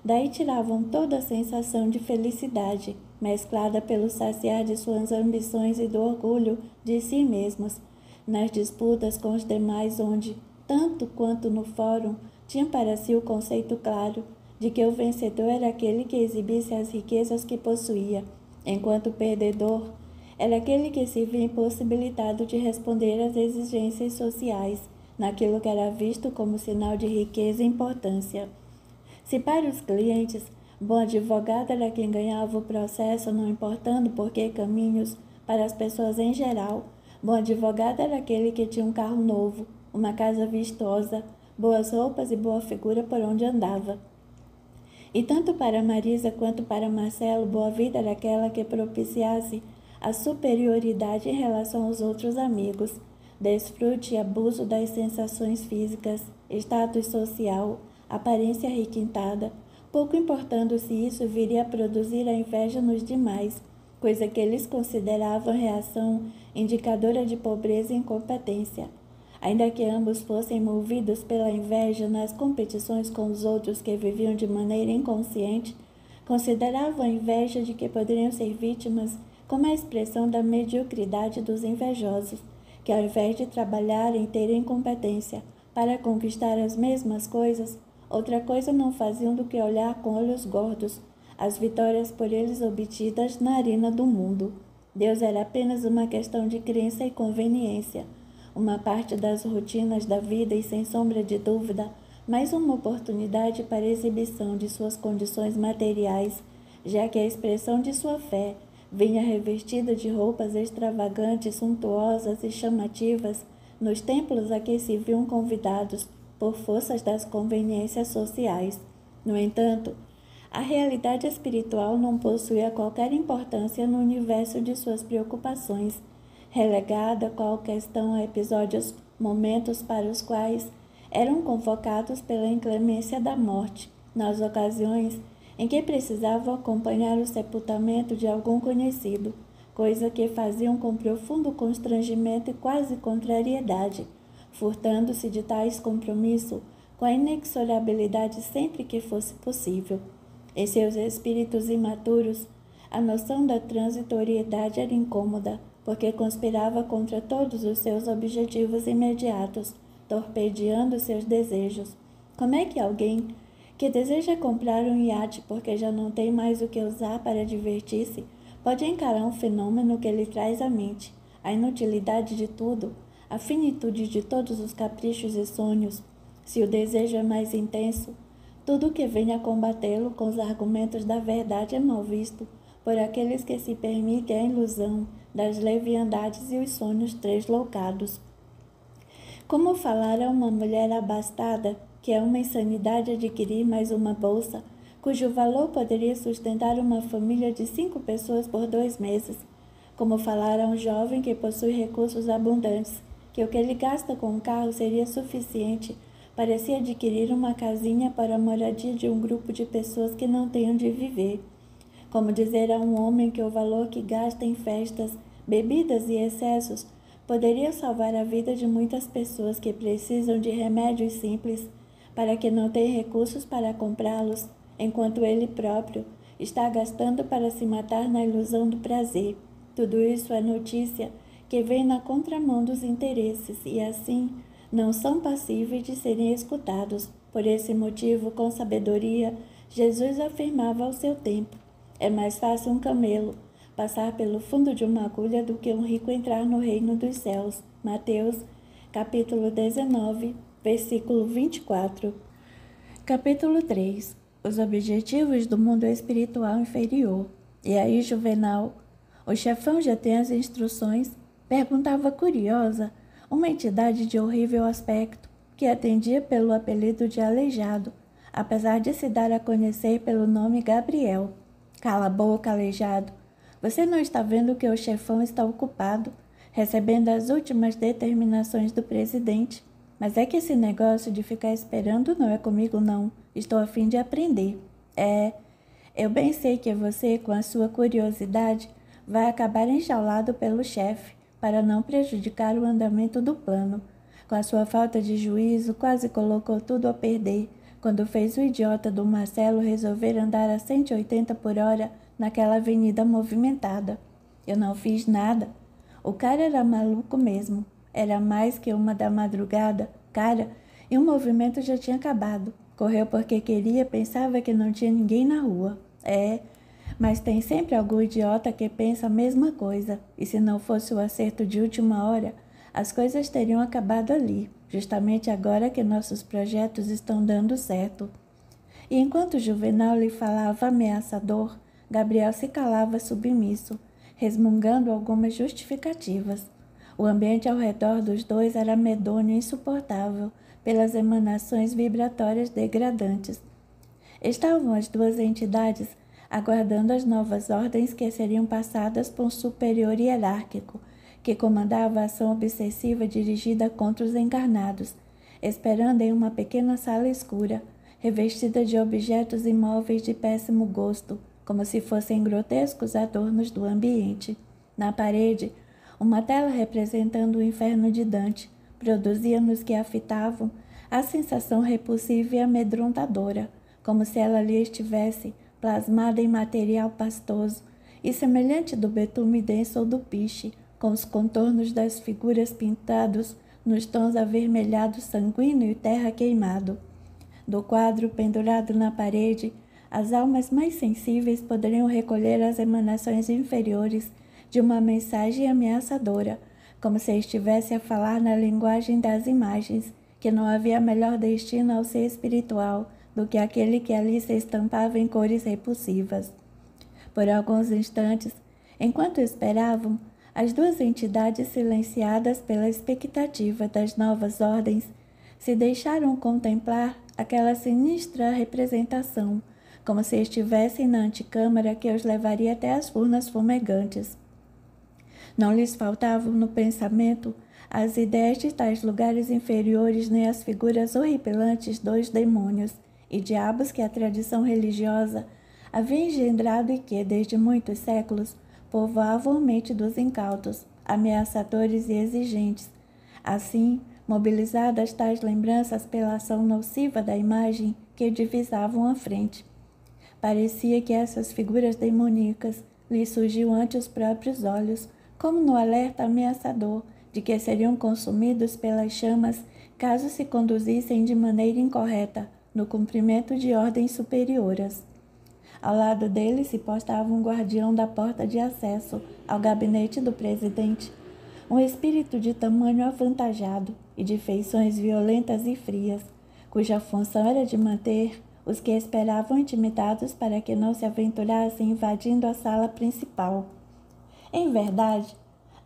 Daí tiravam toda a sensação de felicidade, mesclada pelo saciar de suas ambições e do orgulho de si mesmos, nas disputas com os demais onde, tanto quanto no fórum, tinham para si o conceito claro de que o vencedor era aquele que exibisse as riquezas que possuía, enquanto o perdedor era aquele que se via impossibilitado de responder às exigências sociais, naquilo que era visto como sinal de riqueza e importância. Se para os clientes Bom advogado era quem ganhava o processo, não importando por que caminhos, para as pessoas em geral. Bom advogado era aquele que tinha um carro novo, uma casa vistosa, boas roupas e boa figura por onde andava. E tanto para Marisa quanto para Marcelo, boa vida era aquela que propiciasse a superioridade em relação aos outros amigos, desfrute e abuso das sensações físicas, status social, aparência requintada, pouco importando se isso viria a produzir a inveja nos demais, coisa que eles consideravam reação indicadora de pobreza e incompetência. Ainda que ambos fossem movidos pela inveja nas competições com os outros que viviam de maneira inconsciente, consideravam a inveja de que poderiam ser vítimas como a expressão da mediocridade dos invejosos, que ao invés de trabalharem e terem competência para conquistar as mesmas coisas, outra coisa não faziam do que olhar com olhos gordos as vitórias por eles obtidas na arena do mundo. Deus era apenas uma questão de crença e conveniência, uma parte das rotinas da vida e, sem sombra de dúvida, mais uma oportunidade para a exibição de suas condições materiais, já que a expressão de sua fé vinha revestida de roupas extravagantes, suntuosas e chamativas nos templos a que se viam convidados por forças das conveniências sociais. No entanto, a realidade espiritual não possuía qualquer importância no universo de suas preocupações, relegada qual questão a episódios, momentos para os quais eram convocados pela inclemência da morte, nas ocasiões em que precisavam acompanhar o sepultamento de algum conhecido, coisa que faziam com profundo constrangimento e quase contrariedade, furtando-se de tais compromissos com a inexorabilidade sempre que fosse possível. Em seus espíritos imaturos, a noção da transitoriedade era incômoda, porque conspirava contra todos os seus objetivos imediatos, torpedeando seus desejos. Como é que alguém que deseja comprar um iate porque já não tem mais o que usar para divertir-se pode encarar um fenômeno que lhe traz à mente a inutilidade de tudo, a finitude de todos os caprichos e sonhos? Se o desejo é mais intenso, tudo que venha combatê-lo com os argumentos da verdade é mal visto por aqueles que se permitem a ilusão das leviandades e os sonhos tresloucados. Como falar a uma mulher abastada que é uma insanidade adquirir mais uma bolsa, cujo valor poderia sustentar uma família de 5 pessoas por 2 meses? Como falar a um jovem que possui recursos abundantes, que o que ele gasta com um carro seria suficiente para se adquirir uma casinha para a moradia de um grupo de pessoas que não têm onde viver? Como dizer a um homem que o valor que gasta em festas, bebidas e excessos poderia salvar a vida de muitas pessoas que precisam de remédios simples para que não têm recursos para comprá-los, enquanto ele próprio está gastando para se matar na ilusão do prazer? Tudo isso é notícia que vem na contramão dos interesses e, assim, não são passíveis de serem escutados. Por esse motivo, com sabedoria, Jesus afirmava ao seu tempo: é mais fácil um camelo passar pelo fundo de uma agulha do que um rico entrar no reino dos céus. Mateus, capítulo 19, versículo 24. Capítulo 3. Os objetivos do mundo espiritual inferior. E aí, Juvenal, o chefão já tem as instruções? Perguntava curiosa uma entidade de horrível aspecto, que atendia pelo apelido de Aleijado, apesar de se dar a conhecer pelo nome Gabriel. Cala a boca, Aleijado. Você não está vendo que o chefão está ocupado, recebendo as últimas determinações do presidente? Mas é que esse negócio de ficar esperando não é comigo, não. Estou a fim de aprender. Eu bem sei que você, com a sua curiosidade, vai acabar enjaulado pelo chefe, para não prejudicar o andamento do plano. Com a sua falta de juízo, quase colocou tudo a perder, quando fez o idiota do Marcelo resolver andar a 180 por hora naquela avenida movimentada. Eu não fiz nada. O cara era maluco mesmo. Era mais que 1 da madrugada, cara, e o movimento já tinha acabado. Correu porque queria, pensava que não tinha ninguém na rua. Mas tem sempre algum idiota que pensa a mesma coisa, e se não fosse o acerto de última hora, as coisas teriam acabado ali, justamente agora que nossos projetos estão dando certo. E enquanto Juvenal lhe falava ameaçador, Gabriel se calava submisso, resmungando algumas justificativas. O ambiente ao redor dos dois era medonho e insuportável pelas emanações vibratórias degradantes. Estavam as duas entidades aguardando as novas ordens que seriam passadas por um superior hierárquico, que comandava a ação obsessiva dirigida contra os encarnados, esperando em uma pequena sala escura, revestida de objetos imóveis de péssimo gosto, como se fossem grotescos adornos do ambiente. Na parede, uma tela representando o inferno de Dante produzia nos que a fitavam a sensação repulsiva e amedrontadora, como se ela ali estivesse plasmada em material pastoso e semelhante do betume denso ou do piche, com os contornos das figuras pintados nos tons avermelhado sanguíneo e terra queimado. Do quadro pendurado na parede, as almas mais sensíveis poderiam recolher as emanações inferiores de uma mensagem ameaçadora, como se estivesse a falar na linguagem das imagens, que não havia melhor destino ao ser espiritual do que aquele que ali se estampava em cores repulsivas. Por alguns instantes, enquanto esperavam, as duas entidades, silenciadas pela expectativa das novas ordens, se deixaram contemplar aquela sinistra representação, como se estivessem na antecâmara que os levaria até as furnas fumegantes. Não lhes faltavam no pensamento as ideias de tais lugares inferiores nem as figuras horripilantes dos demônios e diabos que a tradição religiosa havia engendrado e que, desde muitos séculos, povoavam a mente dos incautos, ameaçadores e exigentes. Assim, mobilizadas tais lembranças pela ação nociva da imagem que divisavam à frente, parecia que essas figuras demoníacas lhe surgiam ante os próprios olhos, como no alerta ameaçador de que seriam consumidos pelas chamas caso se conduzissem de maneira incorreta no cumprimento de ordens superioras. Ao lado dele se postava um guardião da porta de acesso ao gabinete do presidente, um espírito de tamanho avantajado e de feições violentas e frias, cuja função era de manter os que esperavam intimidados para que não se aventurassem invadindo a sala principal. Em verdade,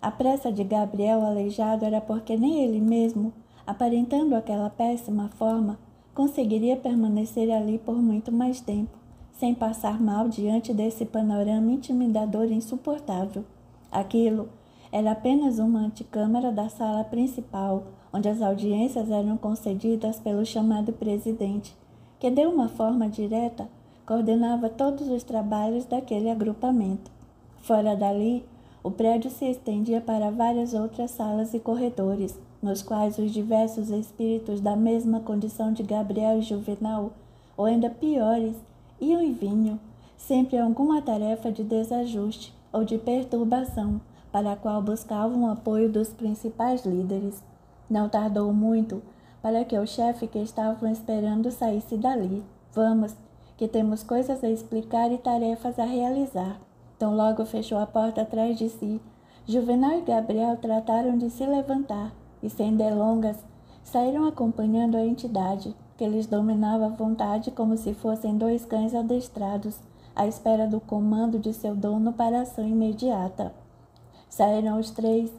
a pressa de Gabriel aleijado era porque nem ele mesmo, aparentando aquela péssima forma, conseguiria permanecer ali por muito mais tempo, sem passar mal diante desse panorama intimidador e insuportável. Aquilo era apenas uma antecâmara da sala principal, onde as audiências eram concedidas pelo chamado presidente, que de uma forma direta coordenava todos os trabalhos daquele agrupamento. Fora dali, o prédio se estendia para várias outras salas e corredores, nos quais os diversos espíritos da mesma condição de Gabriel e Juvenal, ou ainda piores, iam e vinham, sempre alguma tarefa de desajuste ou de perturbação, para a qual buscavam o apoio dos principais líderes. Não tardou muito para que o chefe que estavam esperando saísse dali. Vamos, que temos coisas a explicar e tarefas a realizar. Então logo fechou a porta atrás de si. Juvenal e Gabriel trataram de se levantar e, sem delongas, saíram acompanhando a entidade, que lhes dominava a vontade como se fossem dois cães adestrados, à espera do comando de seu dono para a ação imediata. Saíram os três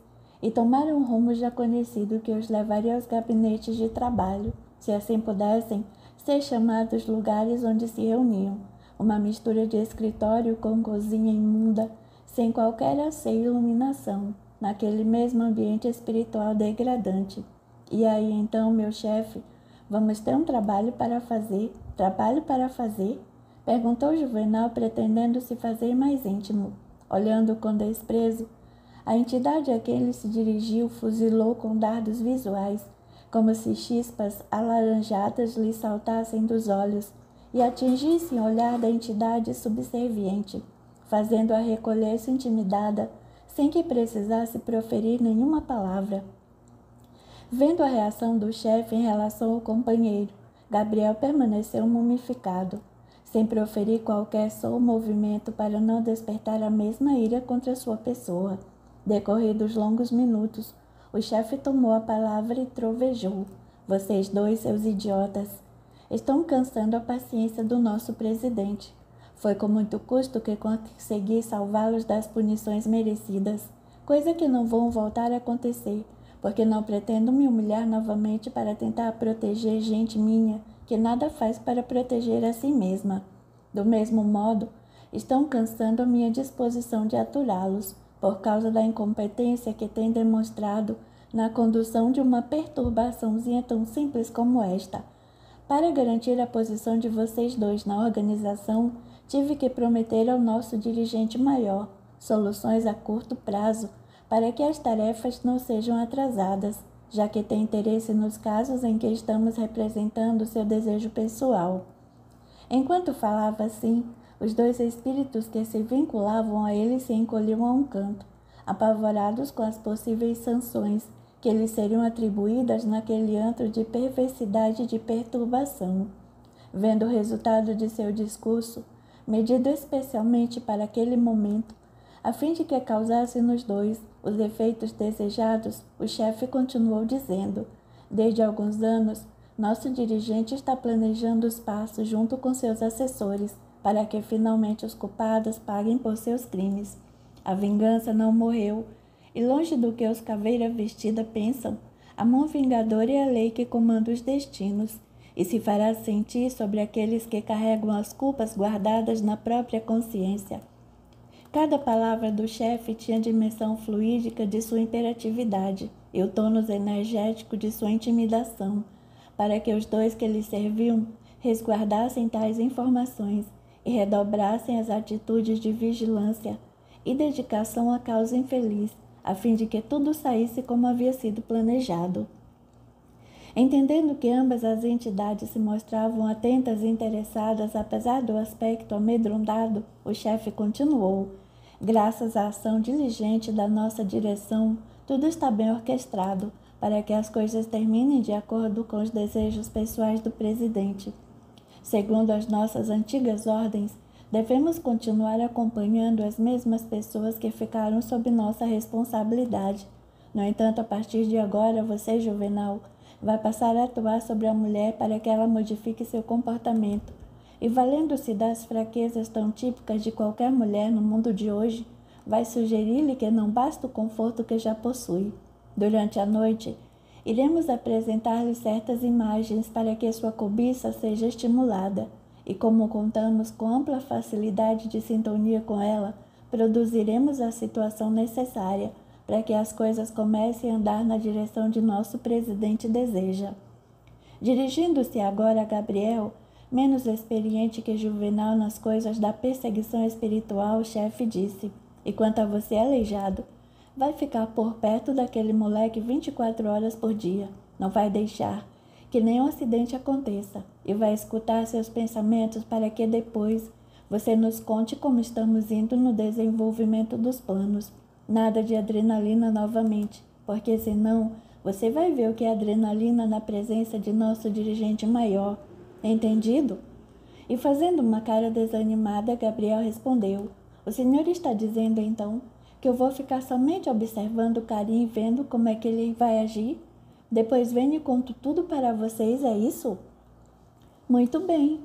e tomaram um rumo já conhecido que os levaria aos gabinetes de trabalho, se assim pudessem ser chamados lugares onde se reuniam, uma mistura de escritório com cozinha imunda, sem qualquer asseio e iluminação, naquele mesmo ambiente espiritual degradante. E aí então, meu chefe, vamos ter um trabalho para fazer? Trabalho para fazer? Perguntou Juvenal, pretendendo se fazer mais íntimo. Olhando com desprezo, a entidade a quem ele se dirigiu fuzilou com dardos visuais, como se chispas alaranjadas lhe saltassem dos olhos e atingissem o olhar da entidade subserviente, fazendo-a recolher-se intimidada, sem que precisasse proferir nenhuma palavra. Vendo a reação do chefe em relação ao companheiro, Gabriel permaneceu mumificado, sem proferir qualquer som ou movimento para não despertar a mesma ira contra sua pessoa. Decorridos longos minutos, o chefe tomou a palavra e trovejou: "Vocês dois, seus idiotas, estão cansando a paciência do nosso presidente. Foi com muito custo que consegui salvá-los das punições merecidas, coisa que não vão voltar a acontecer, porque não pretendo me humilhar novamente para tentar proteger gente minha que nada faz para proteger a si mesma. Do mesmo modo, estão cansando a minha disposição de aturá-los, por causa da incompetência que têm demonstrado na condução de uma perturbaçãozinha tão simples como esta. Para garantir a posição de vocês dois na organização, tive que prometer ao nosso dirigente maior soluções a curto prazo para que as tarefas não sejam atrasadas, já que tem interesse nos casos em que estamos representando seu desejo pessoal. Enquanto falava assim, os dois espíritos que se vinculavam a ele se encolhiam a um canto, apavorados com as possíveis sanções que lhes seriam atribuídas naquele antro de perversidade e de perturbação. Vendo o resultado de seu discurso, medido especialmente para aquele momento, a fim de que causasse nos dois os efeitos desejados, o chefe continuou dizendo: desde alguns anos, nosso dirigente está planejando os passos junto com seus assessores, para que finalmente os culpados paguem por seus crimes. A vingança não morreu, e longe do que os caveira vestida pensam, a mão vingadora é a lei que comanda os destinos, e se fará sentir sobre aqueles que carregam as culpas guardadas na própria consciência. Cada palavra do chefe tinha a dimensão fluídica de sua imperatividade e o tônus energético de sua intimidação, para que os dois que lhe serviam resguardassem tais informações e redobrassem as atitudes de vigilância e dedicação à causa infeliz, a fim de que tudo saísse como havia sido planejado. Entendendo que ambas as entidades se mostravam atentas e interessadas, apesar do aspecto amedrontado, o chefe continuou: graças à ação diligente da nossa direção, tudo está bem orquestrado para que as coisas terminem de acordo com os desejos pessoais do presidente. Segundo as nossas antigas ordens, devemos continuar acompanhando as mesmas pessoas que ficaram sob nossa responsabilidade. No entanto, a partir de agora, você, Juvenal, vai passar a atuar sobre a mulher para que ela modifique seu comportamento. E valendo-se das fraquezas tão típicas de qualquer mulher no mundo de hoje, vai sugerir-lhe que não basta o conforto que já possui. Durante a noite, iremos apresentar-lhe certas imagens para que sua cobiça seja estimulada, e como contamos com ampla facilidade de sintonia com ela, produziremos a situação necessária para que as coisas comecem a andar na direção de nosso presidente deseja. Dirigindo-se agora a Gabriel, menos experiente que Juvenal nas coisas da perseguição espiritual, o chefe disse: e quanto a você, aleijado, vai ficar por perto daquele moleque 24 horas por dia. Não vai deixar que nenhum acidente aconteça e vai escutar seus pensamentos para que depois você nos conte como estamos indo no desenvolvimento dos planos. Nada de adrenalina novamente, porque senão você vai ver o que é adrenalina na presença de nosso dirigente maior. Entendido? E fazendo uma cara desanimada, Gabriel respondeu: o senhor está dizendo então que eu vou ficar somente observando o carinho e vendo como é que ele vai agir? Depois venho e conto tudo para vocês, é isso? Muito bem,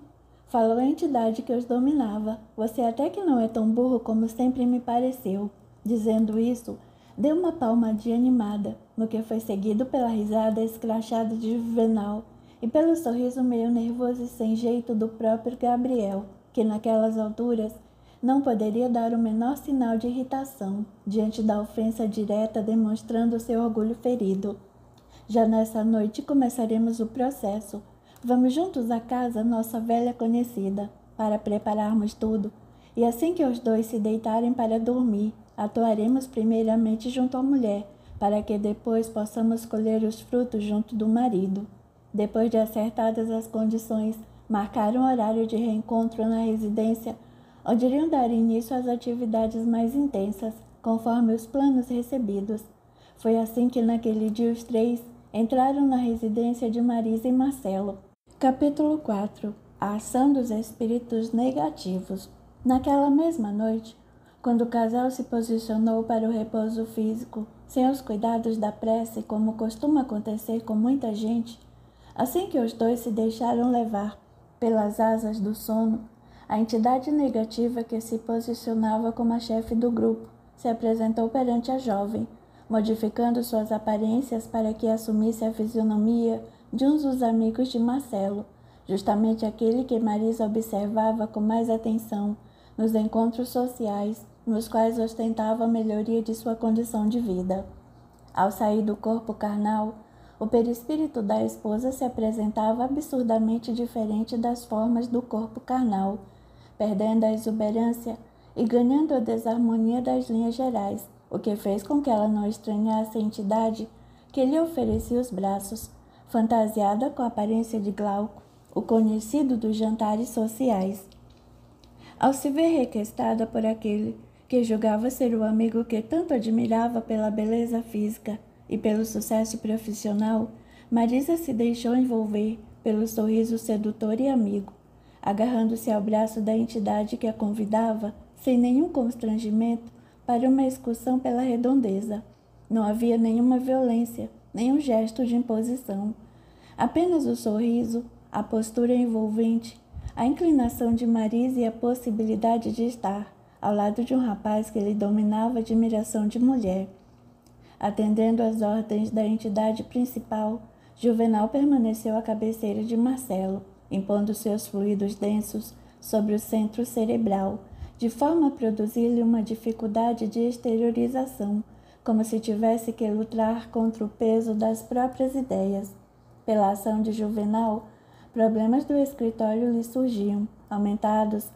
falou a entidade que os dominava. Você até que não é tão burro como sempre me pareceu. Dizendo isso, deu uma palmadinha animada, no que foi seguido pela risada escrachada de Juvenal e pelo sorriso meio nervoso e sem jeito do próprio Gabriel, que naquelas alturas não poderia dar o menor sinal de irritação diante da ofensa direta, demonstrando seu orgulho ferido. Já nessa noite começaremos o processo. Vamos juntos à casa, nossa velha conhecida, para prepararmos tudo, e assim que os dois se deitarem para dormir, atuaremos primeiramente junto à mulher, para que depois possamos colher os frutos junto do marido. Depois de acertadas as condições, marcaram um horário de reencontro na residência, onde iriam dar início às atividades mais intensas, conforme os planos recebidos. Foi assim que naquele dia os três entraram na residência de Marisa e Marcelo. Capítulo 4. A ação dos espíritos negativos. Naquela mesma noite, quando o casal se posicionou para o repouso físico, sem os cuidados da prece, como costuma acontecer com muita gente, Assim que os dois se deixaram levar pelas asas do sono, a entidade negativa que se posicionava como a chefe do grupo se apresentou perante a jovem, modificando suas aparências para que assumisse a fisionomia de um dos amigos de Marcelo, justamente aquele que Marisa observava com mais atenção nos encontros sociais, nos quais ostentava a melhoria de sua condição de vida. Ao sair do corpo carnal, o perispírito da esposa se apresentava absurdamente diferente das formas do corpo carnal, perdendo a exuberância e ganhando a desarmonia das linhas gerais, o que fez com que ela não estranhasse a entidade que lhe oferecia os braços, fantasiada com a aparência de Glauco, o conhecido dos jantares sociais. Ao se ver requestada por aquele que julgava ser o amigo que tanto admirava pela beleza física e pelo sucesso profissional, Marisa se deixou envolver pelo sorriso sedutor e amigo, agarrando-se ao braço da entidade que a convidava, sem nenhum constrangimento, para uma excursão pela redondeza. Não havia nenhuma violência, nenhum gesto de imposição. Apenas o sorriso, a postura envolvente, a inclinação de Marisa e a possibilidade de estar ao lado de um rapaz que lhe dominava a admiração de mulher. Atendendo às ordens da entidade principal, Juvenal permaneceu à cabeceira de Marcelo, impondo seus fluidos densos sobre o centro cerebral, de forma a produzir-lhe uma dificuldade de exteriorização, como se tivesse que lutar contra o peso das próprias ideias. Pela ação de Juvenal, problemas do escritório lhe surgiam, aumentados,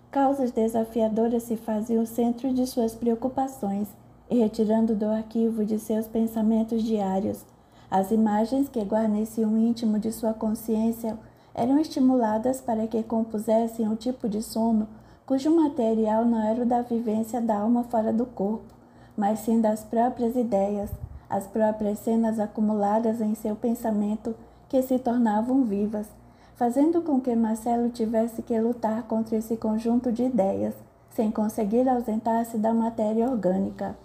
causas desafiadoras se faziam o centro de suas preocupações, e retirando do arquivo de seus pensamentos diários, as imagens que guarneciam o íntimo de sua consciência eram estimuladas para que compusessem um tipo de sono cujo material não era o da vivência da alma fora do corpo, mas sim das próprias ideias, as próprias cenas acumuladas em seu pensamento que se tornavam vivas, fazendo com que Marcelo tivesse que lutar contra esse conjunto de ideias, sem conseguir ausentar-se da matéria orgânica.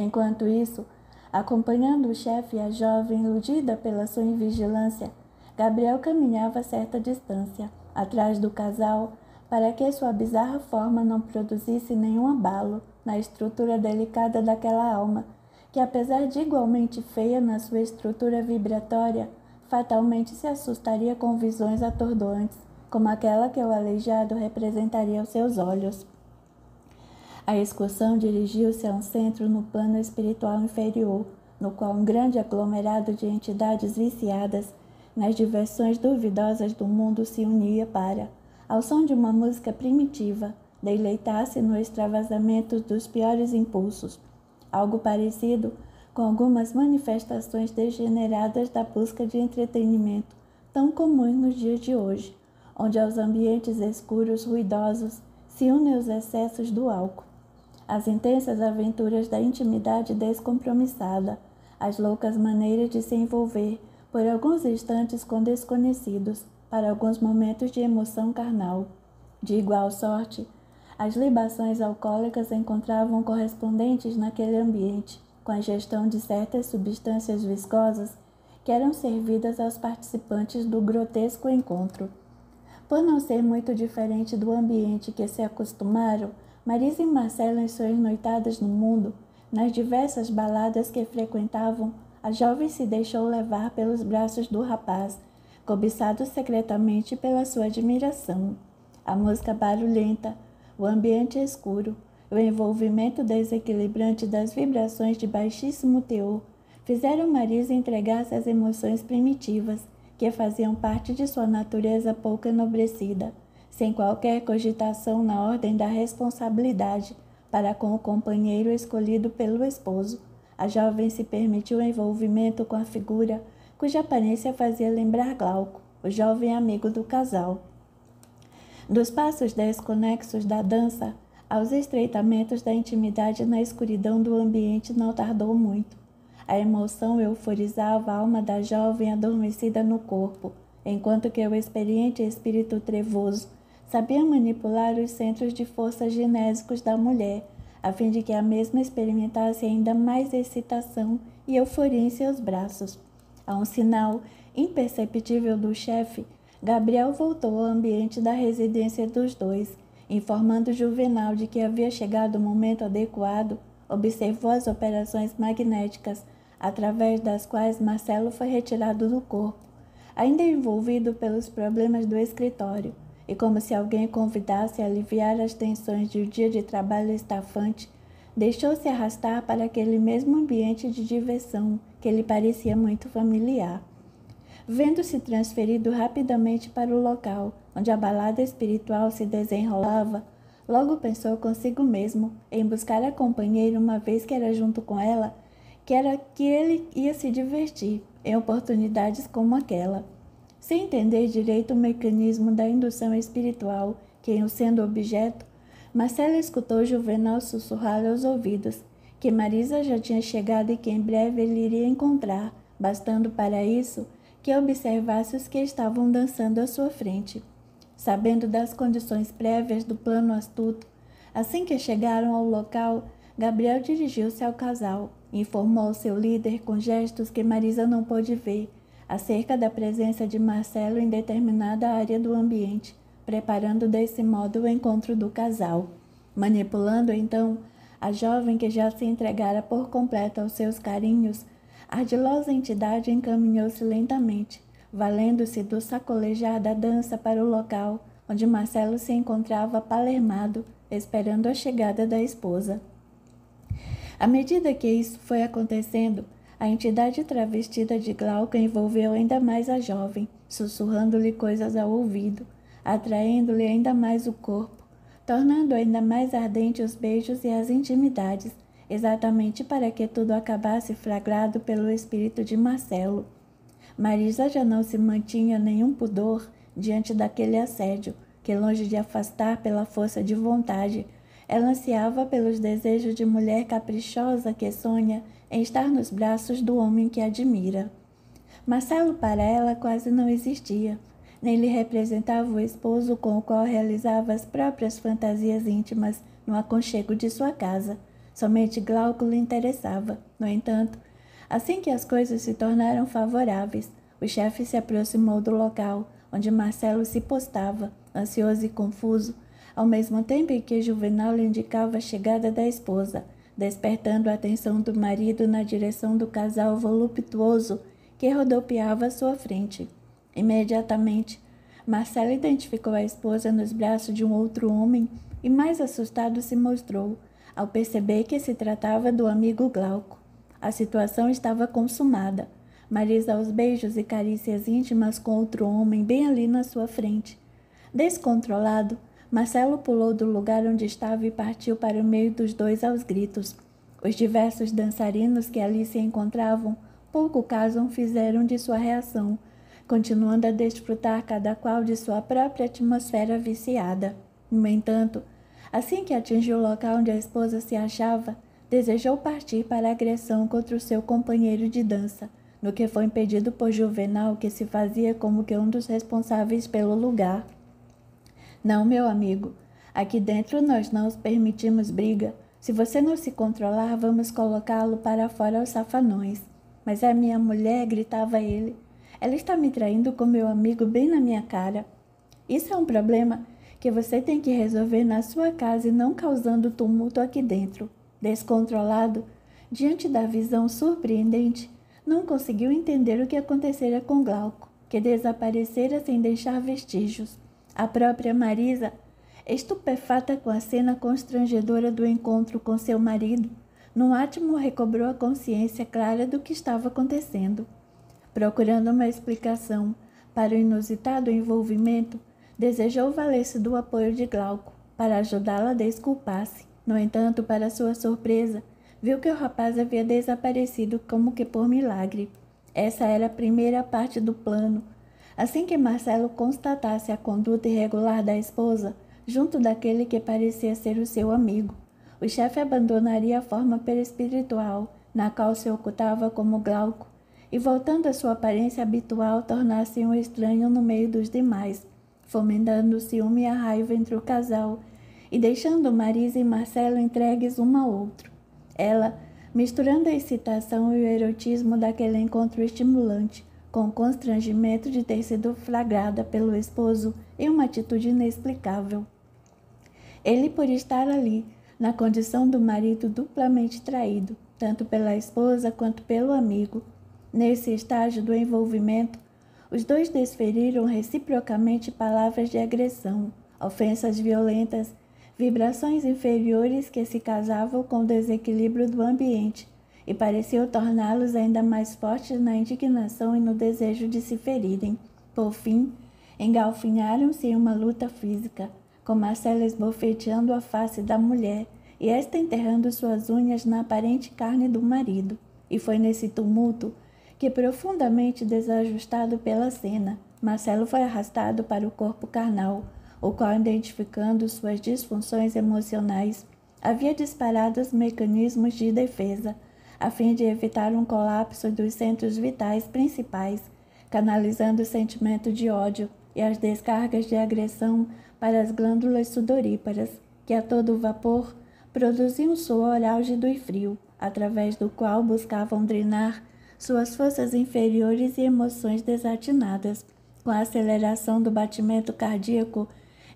Enquanto isso, acompanhando o chefe e a jovem iludida pela sua invigilância, Gabriel caminhava a certa distância, atrás do casal, para que sua bizarra forma não produzisse nenhum abalo na estrutura delicada daquela alma, que apesar de igualmente feia na sua estrutura vibratória, fatalmente se assustaria com visões atordoantes, como aquela que o aleijado representaria aos seus olhos. A excursão dirigiu-se a um centro no plano espiritual inferior, no qual um grande aglomerado de entidades viciadas nas diversões duvidosas do mundo se unia para, ao som de uma música primitiva, deleitar-se no extravasamento dos piores impulsos, algo parecido com algumas manifestações degeneradas da busca de entretenimento tão comuns nos dias de hoje, onde aos ambientes escuros ruidosos se unem os excessos do álcool, as intensas aventuras da intimidade descompromissada, as loucas maneiras de se envolver por alguns instantes com desconhecidos, para alguns momentos de emoção carnal. De igual sorte, as libações alcoólicas encontravam correspondentes naquele ambiente, com a ingestão de certas substâncias viscosas que eram servidas aos participantes do grotesco encontro. Por não ser muito diferente do ambiente que se acostumaram, Marisa e Marcelo, em suas noitadas no mundo, nas diversas baladas que frequentavam, a jovem se deixou levar pelos braços do rapaz, cobiçado secretamente pela sua admiração. A música barulhenta, o ambiente escuro, o envolvimento desequilibrante das vibrações de baixíssimo teor, fizeram Marisa entregar-se às emoções primitivas, que faziam parte de sua natureza pouco enobrecida, sem qualquer cogitação na ordem da responsabilidade para com o companheiro escolhido pelo esposo. A jovem se permitiu o envolvimento com a figura cuja aparência fazia lembrar Glauco, o jovem amigo do casal. Dos passos desconexos da dança aos estreitamentos da intimidade na escuridão do ambiente não tardou muito. A emoção euforizava a alma da jovem adormecida no corpo, enquanto que o experiente espírito trevoso sabia manipular os centros de força genésicos da mulher, a fim de que a mesma experimentasse ainda mais excitação e euforia em seus braços. A um sinal imperceptível do chefe, Gabriel voltou ao ambiente da residência dos dois, informando Juvenal de que havia chegado o momento adequado. Observou as operações magnéticas através das quais Marcelo foi retirado do corpo, ainda envolvido pelos problemas do escritório, e como se alguém o convidasse a aliviar as tensões de um dia de trabalho estafante, deixou-se arrastar para aquele mesmo ambiente de diversão que lhe parecia muito familiar. Vendo-se transferido rapidamente para o local onde a balada espiritual se desenrolava, logo pensou consigo mesmo em buscar a companheira, uma vez que era junto com ela que ele ia se divertir em oportunidades como aquela. Sem entender direito o mecanismo da indução espiritual que em o sendo objeto, Marcelo escutou Juvenal sussurrar aos ouvidos que Marisa já tinha chegado e que em breve ele iria encontrar, bastando para isso que observasse os que estavam dançando à sua frente. Sabendo das condições prévias do plano astuto, assim que chegaram ao local, Gabriel dirigiu-se ao casal e informou ao seu líder com gestos que Marisa não pôde ver, acerca da presença de Marcelo em determinada área do ambiente, preparando desse modo o encontro do casal. Manipulando então a jovem que já se entregara por completo aos seus carinhos, a ardilosa entidade encaminhou-se lentamente, valendo-se do sacolejar da dança para o local onde Marcelo se encontrava palermado, esperando a chegada da esposa. À medida que isso foi acontecendo, a entidade travestida de Glauca envolveu ainda mais a jovem, sussurrando-lhe coisas ao ouvido, atraindo-lhe ainda mais o corpo, tornando ainda mais ardentes os beijos e as intimidades, exatamente para que tudo acabasse flagrado pelo espírito de Marcelo. Marisa já não se mantinha nenhum pudor diante daquele assédio, que longe de afastar pela força de vontade, ela ansiava pelos desejos de mulher caprichosa que sonha em estar nos braços do homem que admira. Marcelo para ela quase não existia, nem lhe representava o esposo com o qual realizava as próprias fantasias íntimas no aconchego de sua casa. Somente Glauco lhe interessava. No entanto, assim que as coisas se tornaram favoráveis, o chefe se aproximou do local onde Marcelo se postava, ansioso e confuso, ao mesmo tempo em que Juvenal lhe indicava a chegada da esposa, despertando a atenção do marido na direção do casal voluptuoso que rodopiava à sua frente. Imediatamente, Marcelo identificou a esposa nos braços de um outro homem e mais assustado se mostrou, ao perceber que se tratava do amigo Glauco. A situação estava consumada. Marisa aos beijos e carícias íntimas com outro homem bem ali na sua frente. Descontrolado, Marcelo pulou do lugar onde estava e partiu para o meio dos dois aos gritos. Os diversos dançarinos que ali se encontravam pouco caso fizeram de sua reação, continuando a desfrutar cada qual de sua própria atmosfera viciada. No entanto, assim que atingiu o local onde a esposa se achava, desejou partir para a agressão contra o seu companheiro de dança, no que foi impedido por Juvenal, que se fazia como que um dos responsáveis pelo lugar. Não, meu amigo, aqui dentro nós não os permitimos briga. Se você não se controlar, vamos colocá-lo para fora aos safanões. Mas é minha mulher, gritava ele. Ela está me traindo com meu amigo bem na minha cara. Isso é um problema que você tem que resolver na sua casa e não causando tumulto aqui dentro. Descontrolado, diante da visão surpreendente, não conseguiu entender o que acontecera com Glauco, que desaparecera sem deixar vestígios. A própria Marisa, estupefata com a cena constrangedora do encontro com seu marido, num átimo recobrou a consciência clara do que estava acontecendo. Procurando uma explicação para o inusitado envolvimento, desejou valer-se do apoio de Glauco para ajudá-la a desculpar-se. No entanto, para sua surpresa, viu que o rapaz havia desaparecido como que por milagre. Essa era a primeira parte do plano. Assim que Marcelo constatasse a conduta irregular da esposa, junto daquele que parecia ser o seu amigo, o chefe abandonaria a forma perespiritual, na qual se ocultava como Glauco, e voltando à sua aparência habitual, tornar-se um estranho no meio dos demais, fomentando o ciúme e a raiva entre o casal, e deixando Marisa e Marcelo entregues um ao outro. Ela, misturando a excitação e o erotismo daquele encontro estimulante, com o constrangimento de ter sido flagrada pelo esposo em uma atitude inexplicável. Ele, por estar ali, na condição do marido duplamente traído, tanto pela esposa quanto pelo amigo. Nesse estágio do envolvimento, os dois desferiram reciprocamente palavras de agressão, ofensas violentas, vibrações inferiores que se casavam com o desequilíbrio do ambiente e pareciam torná-los ainda mais fortes na indignação e no desejo de se ferirem. Por fim, engalfinharam-se em uma luta física, com Marcelo esbofeteando a face da mulher e esta enterrando suas unhas na aparente carne do marido. E foi nesse tumulto que, profundamente desajustado pela cena, Marcelo foi arrastado para o corpo carnal, o qual, identificando suas disfunções emocionais, havia disparado os mecanismos de defesa, a fim de evitar um colapso dos centros vitais principais, canalizando o sentimento de ódio e as descargas de agressão para as glândulas sudoríparas, que a todo vapor produziam suor álgido e frio, através do qual buscavam drenar suas forças inferiores e emoções desatinadas, com a aceleração do batimento cardíaco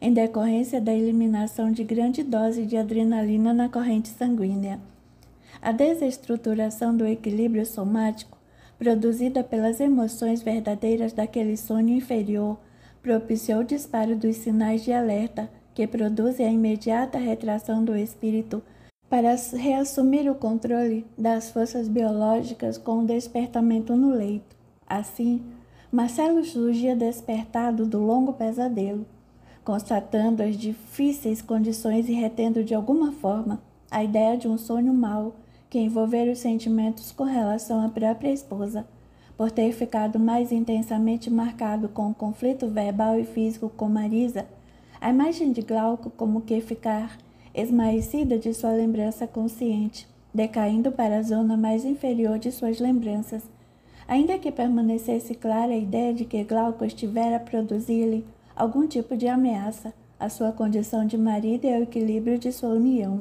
em decorrência da eliminação de grande dose de adrenalina na corrente sanguínea. A desestruturação do equilíbrio somático, produzida pelas emoções verdadeiras daquele sonho inferior, propiciou o disparo dos sinais de alerta que produzem a imediata retração do espírito para reassumir o controle das forças biológicas com o despertamento no leito. Assim, Marcelo surgia despertado do longo pesadelo, constatando as difíceis condições e retendo de alguma forma a ideia de um sonho mau que envolvera os sentimentos com relação à própria esposa, por ter ficado mais intensamente marcado com o conflito verbal e físico com Marisa. A imagem de Glauco como que ficar esmaecida de sua lembrança consciente, decaindo para a zona mais inferior de suas lembranças, ainda que permanecesse clara a ideia de que Glauco estivera a produzir-lhe algum tipo de ameaça à sua condição de marido e ao equilíbrio de sua união.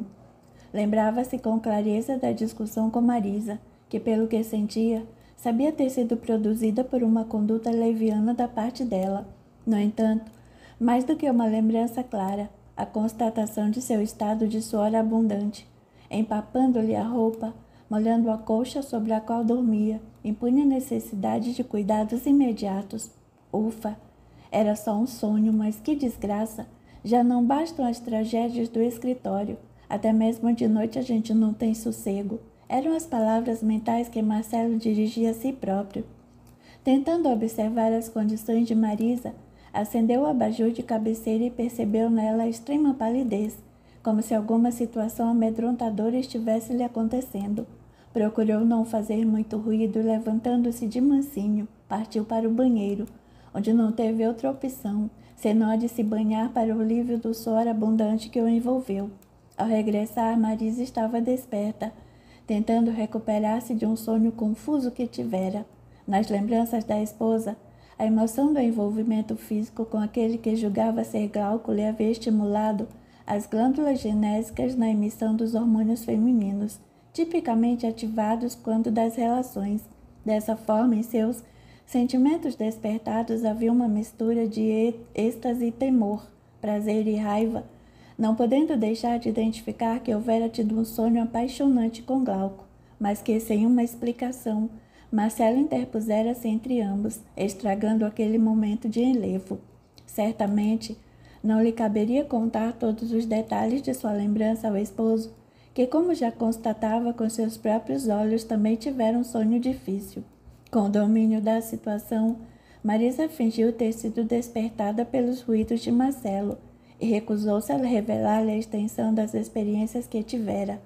Lembrava-se com clareza da discussão com Marisa, que, pelo que sentia, sabia ter sido produzida por uma conduta leviana da parte dela. No entanto, mais do que uma lembrança clara, a constatação de seu estado de suor abundante, empapando-lhe a roupa, molhando a colcha sobre a qual dormia, impunha a necessidade de cuidados imediatos. Ufa! Era só um sonho, mas que desgraça! Já não bastam as tragédias do escritório. Até mesmo de noite a gente não tem sossego. Eram as palavras mentais que Marcelo dirigia a si próprio. Tentando observar as condições de Marisa, acendeu o abajur de cabeceira e percebeu nela extrema palidez, como se alguma situação amedrontadora estivesse lhe acontecendo. Procurou não fazer muito ruído e, levantando-se de mansinho, partiu para o banheiro, onde não teve outra opção, senão a de se banhar para o alívio do suor abundante que o envolveu. Ao regressar, Marisa estava desperta, tentando recuperar-se de um sonho confuso que tivera. Nas lembranças da esposa, a emoção do envolvimento físico com aquele que julgava ser Glauco lhe havia estimulado as glândulas genésicas na emissão dos hormônios femininos, tipicamente ativados quando das relações. Dessa forma, em seus sentimentos despertados havia uma mistura de êxtase e temor, prazer e raiva, não podendo deixar de identificar que houvera tido um sonho apaixonante com Glauco, mas que, sem uma explicação, Marcelo interpusera-se entre ambos, estragando aquele momento de enlevo. Certamente, não lhe caberia contar todos os detalhes de sua lembrança ao esposo, que, como já constatava com seus próprios olhos, também tivera um sonho difícil. Com o domínio da situação, Marisa fingiu ter sido despertada pelos ruídos de Marcelo e recusou-se a revelar-lhe a extensão das experiências que tivera,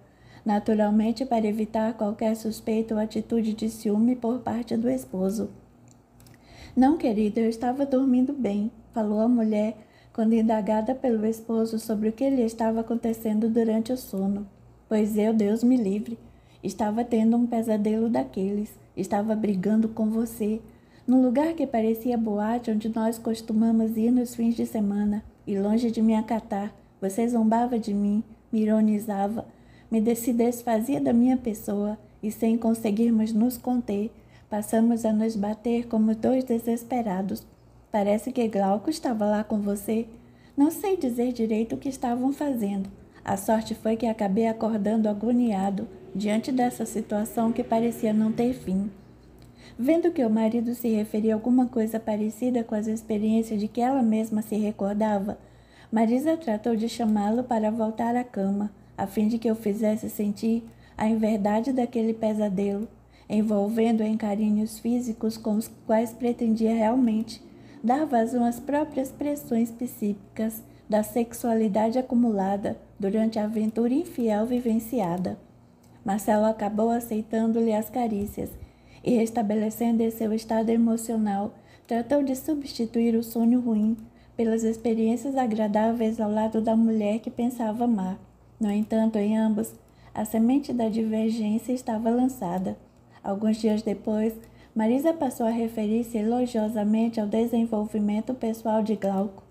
naturalmente para evitar qualquer suspeita ou atitude de ciúme por parte do esposo. Não, querido, eu estava dormindo bem, falou a mulher, quando indagada pelo esposo sobre o que lhe estava acontecendo durante o sono. Pois eu, Deus me livre, estava tendo um pesadelo daqueles, estava brigando com você, num lugar que parecia boate onde nós costumamos ir nos fins de semana, e longe de me acatar, você zombava de mim, me ironizava, se desfazia da minha pessoa e, sem conseguirmos nos conter, passamos a nos bater como dois desesperados. Parece que Glauco estava lá com você. Não sei dizer direito o que estavam fazendo. A sorte foi que acabei acordando agoniado diante dessa situação que parecia não ter fim. Vendo que o marido se referia a alguma coisa parecida com as experiências de que ela mesma se recordava, Marisa tratou de chamá-lo para voltar à cama, a fim de que eu fizesse sentir a inverdade daquele pesadelo, envolvendo em carinhos físicos com os quais pretendia realmente dar vazão às próprias pressões psíquicas da sexualidade acumulada durante a aventura infiel vivenciada. Marcelo acabou aceitando-lhe as carícias e, restabelecendo em seu estado emocional, tratou de substituir o sonho ruim pelas experiências agradáveis ao lado da mulher que pensava amar. No entanto, em ambos, a semente da divergência estava lançada. Alguns dias depois, Marisa passou a referir-se elogiosamente ao desenvolvimento pessoal de Glauco,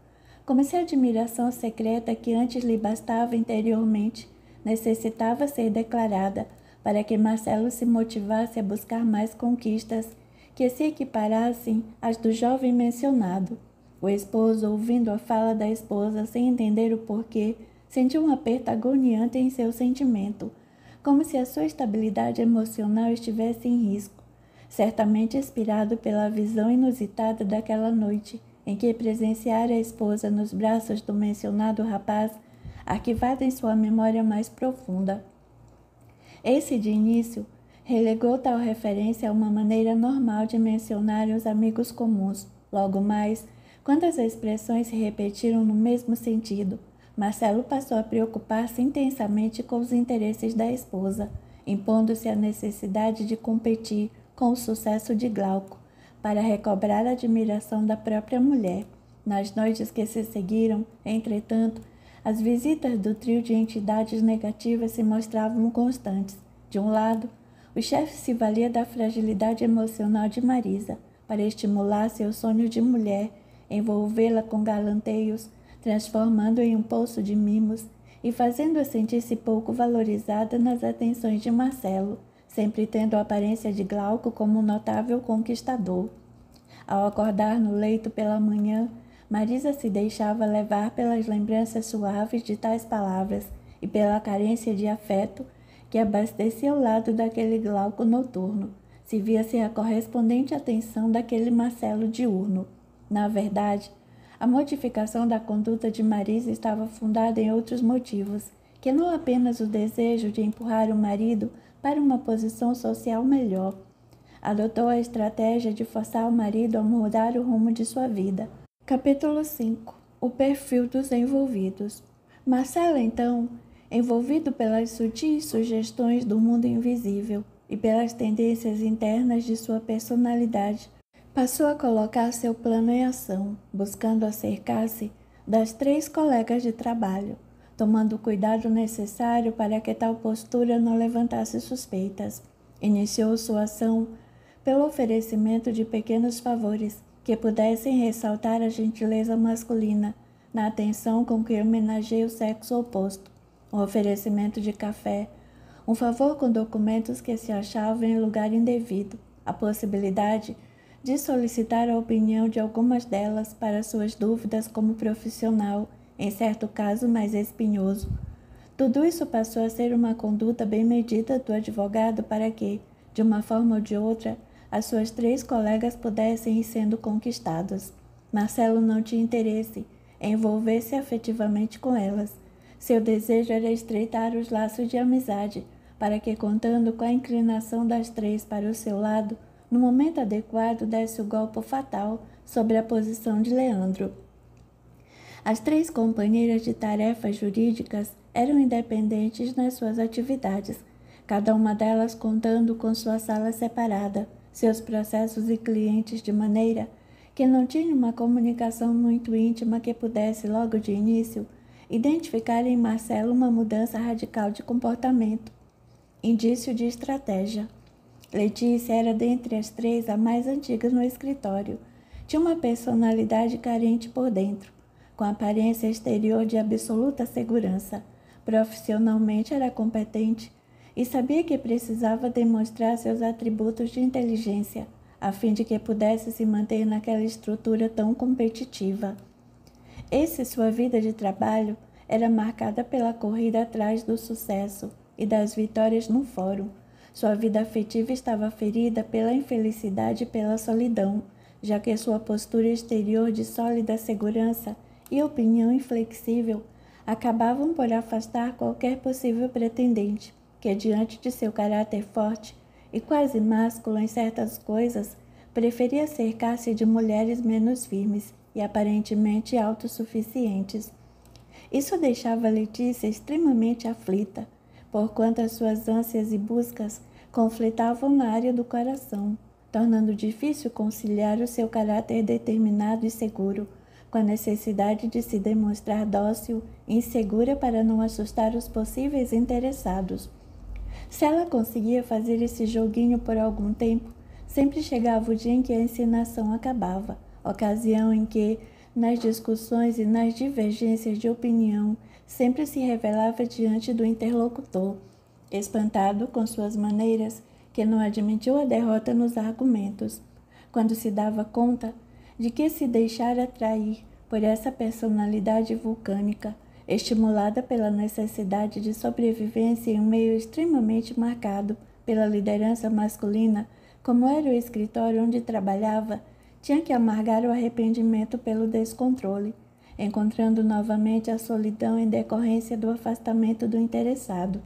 como se a admiração secreta que antes lhe bastava interiormente necessitava ser declarada para que Marcelo se motivasse a buscar mais conquistas que se equiparassem às do jovem mencionado. O esposo, ouvindo a fala da esposa sem entender o porquê, sentiu um aperto agoniante em seu sentimento, como se a sua estabilidade emocional estivesse em risco, certamente inspirado pela visão inusitada daquela noite, em que presenciara a esposa nos braços do mencionado rapaz, arquivada em sua memória mais profunda. Esse, de início, relegou tal referência a uma maneira normal de mencionar os amigos comuns. Logo mais, quando as expressões se repetiram no mesmo sentido, Marcelo passou a preocupar-se intensamente com os interesses da esposa, impondo-se a necessidade de competir com o sucesso de Glauco, para recobrar a admiração da própria mulher. Nas noites que se seguiram, entretanto, as visitas do trio de entidades negativas se mostravam constantes. De um lado, o chefe se valia da fragilidade emocional de Marisa para estimular seu sonho de mulher, envolvê-la com galanteios, transformando em um poço de mimos e fazendo-a sentir-se pouco valorizada nas atenções de Marcelo, sempre tendo a aparência de Glauco como um notável conquistador. Ao acordar no leito pela manhã, Marisa se deixava levar pelas lembranças suaves de tais palavras e pela carência de afeto que abastecia ao lado daquele Glauco noturno. Se via-se a correspondente atenção daquele Marcelo diurno. Na verdade, a modificação da conduta de Marisa estava fundada em outros motivos, que não apenas o desejo de empurrar o marido para uma posição social melhor. Adotou a estratégia de forçar o marido a mudar o rumo de sua vida. Capítulo 5. O perfil dos envolvidos. Marcelo, então, envolvido pelas sutis sugestões do mundo invisível e pelas tendências internas de sua personalidade, passou a colocar seu plano em ação, buscando acercar-se das 3 colegas de trabalho, tomando o cuidado necessário para que tal postura não levantasse suspeitas. Iniciou sua ação pelo oferecimento de pequenos favores que pudessem ressaltar a gentileza masculina na atenção com que homenageia o sexo oposto, um oferecimento de café, um favor com documentos que se achavam em lugar indevido, a possibilidade de solicitar a opinião de algumas delas para suas dúvidas como profissional, em certo caso mais espinhoso. Tudo isso passou a ser uma conduta bem medida do advogado para que, de uma forma ou de outra, as suas 3 colegas pudessem ir sendo conquistadas. Marcelo não tinha interesse em envolver-se afetivamente com elas. Seu desejo era estreitar os laços de amizade, para que, contando com a inclinação das 3 para o seu lado, no momento adequado desse o golpe fatal sobre a posição de Leandro. As 3 companheiras de tarefas jurídicas eram independentes nas suas atividades, cada uma delas contando com sua sala separada, seus processos e clientes, de maneira que não tinha uma comunicação muito íntima que pudesse, logo de início, identificar em Marcelo uma mudança radical de comportamento, indício de estratégia. Letícia era dentre as 3 a mais antiga no escritório. Tinha uma personalidade carente por dentro, com aparência exterior de absoluta segurança, Profissionalmente era competente e sabia que precisava demonstrar seus atributos de inteligência, a fim de que pudesse se manter naquela estrutura tão competitiva. Sua vida de trabalho, era marcada pela corrida atrás do sucesso e das vitórias no fórum. Sua vida afetiva estava ferida pela infelicidade e pela solidão, já que sua postura exterior de sólida segurança e opinião inflexível acabavam por afastar qualquer possível pretendente, que diante de seu caráter forte e quase másculo em certas coisas, preferia cercar-se de mulheres menos firmes e aparentemente autossuficientes. Isso deixava Letícia extremamente aflita, porquanto as suas ânsias e buscas conflitavam na área do coração, tornando difícil conciliar o seu caráter determinado e seguro com a necessidade de se demonstrar dócil e insegura para não assustar os possíveis interessados. Se ela conseguia fazer esse joguinho por algum tempo, sempre chegava o dia em que a encenação acabava, ocasião em que, nas discussões e nas divergências de opinião, sempre se revelava diante do interlocutor, espantado com suas maneiras, que não admitiu a derrota nos argumentos, quando se dava conta de que se deixara atrair por essa personalidade vulcânica, estimulada pela necessidade de sobrevivência em um meio extremamente marcado pela liderança masculina, como era o escritório onde trabalhava, tinha que amargar o arrependimento pelo descontrole, encontrando novamente a solidão em decorrência do afastamento do interessado.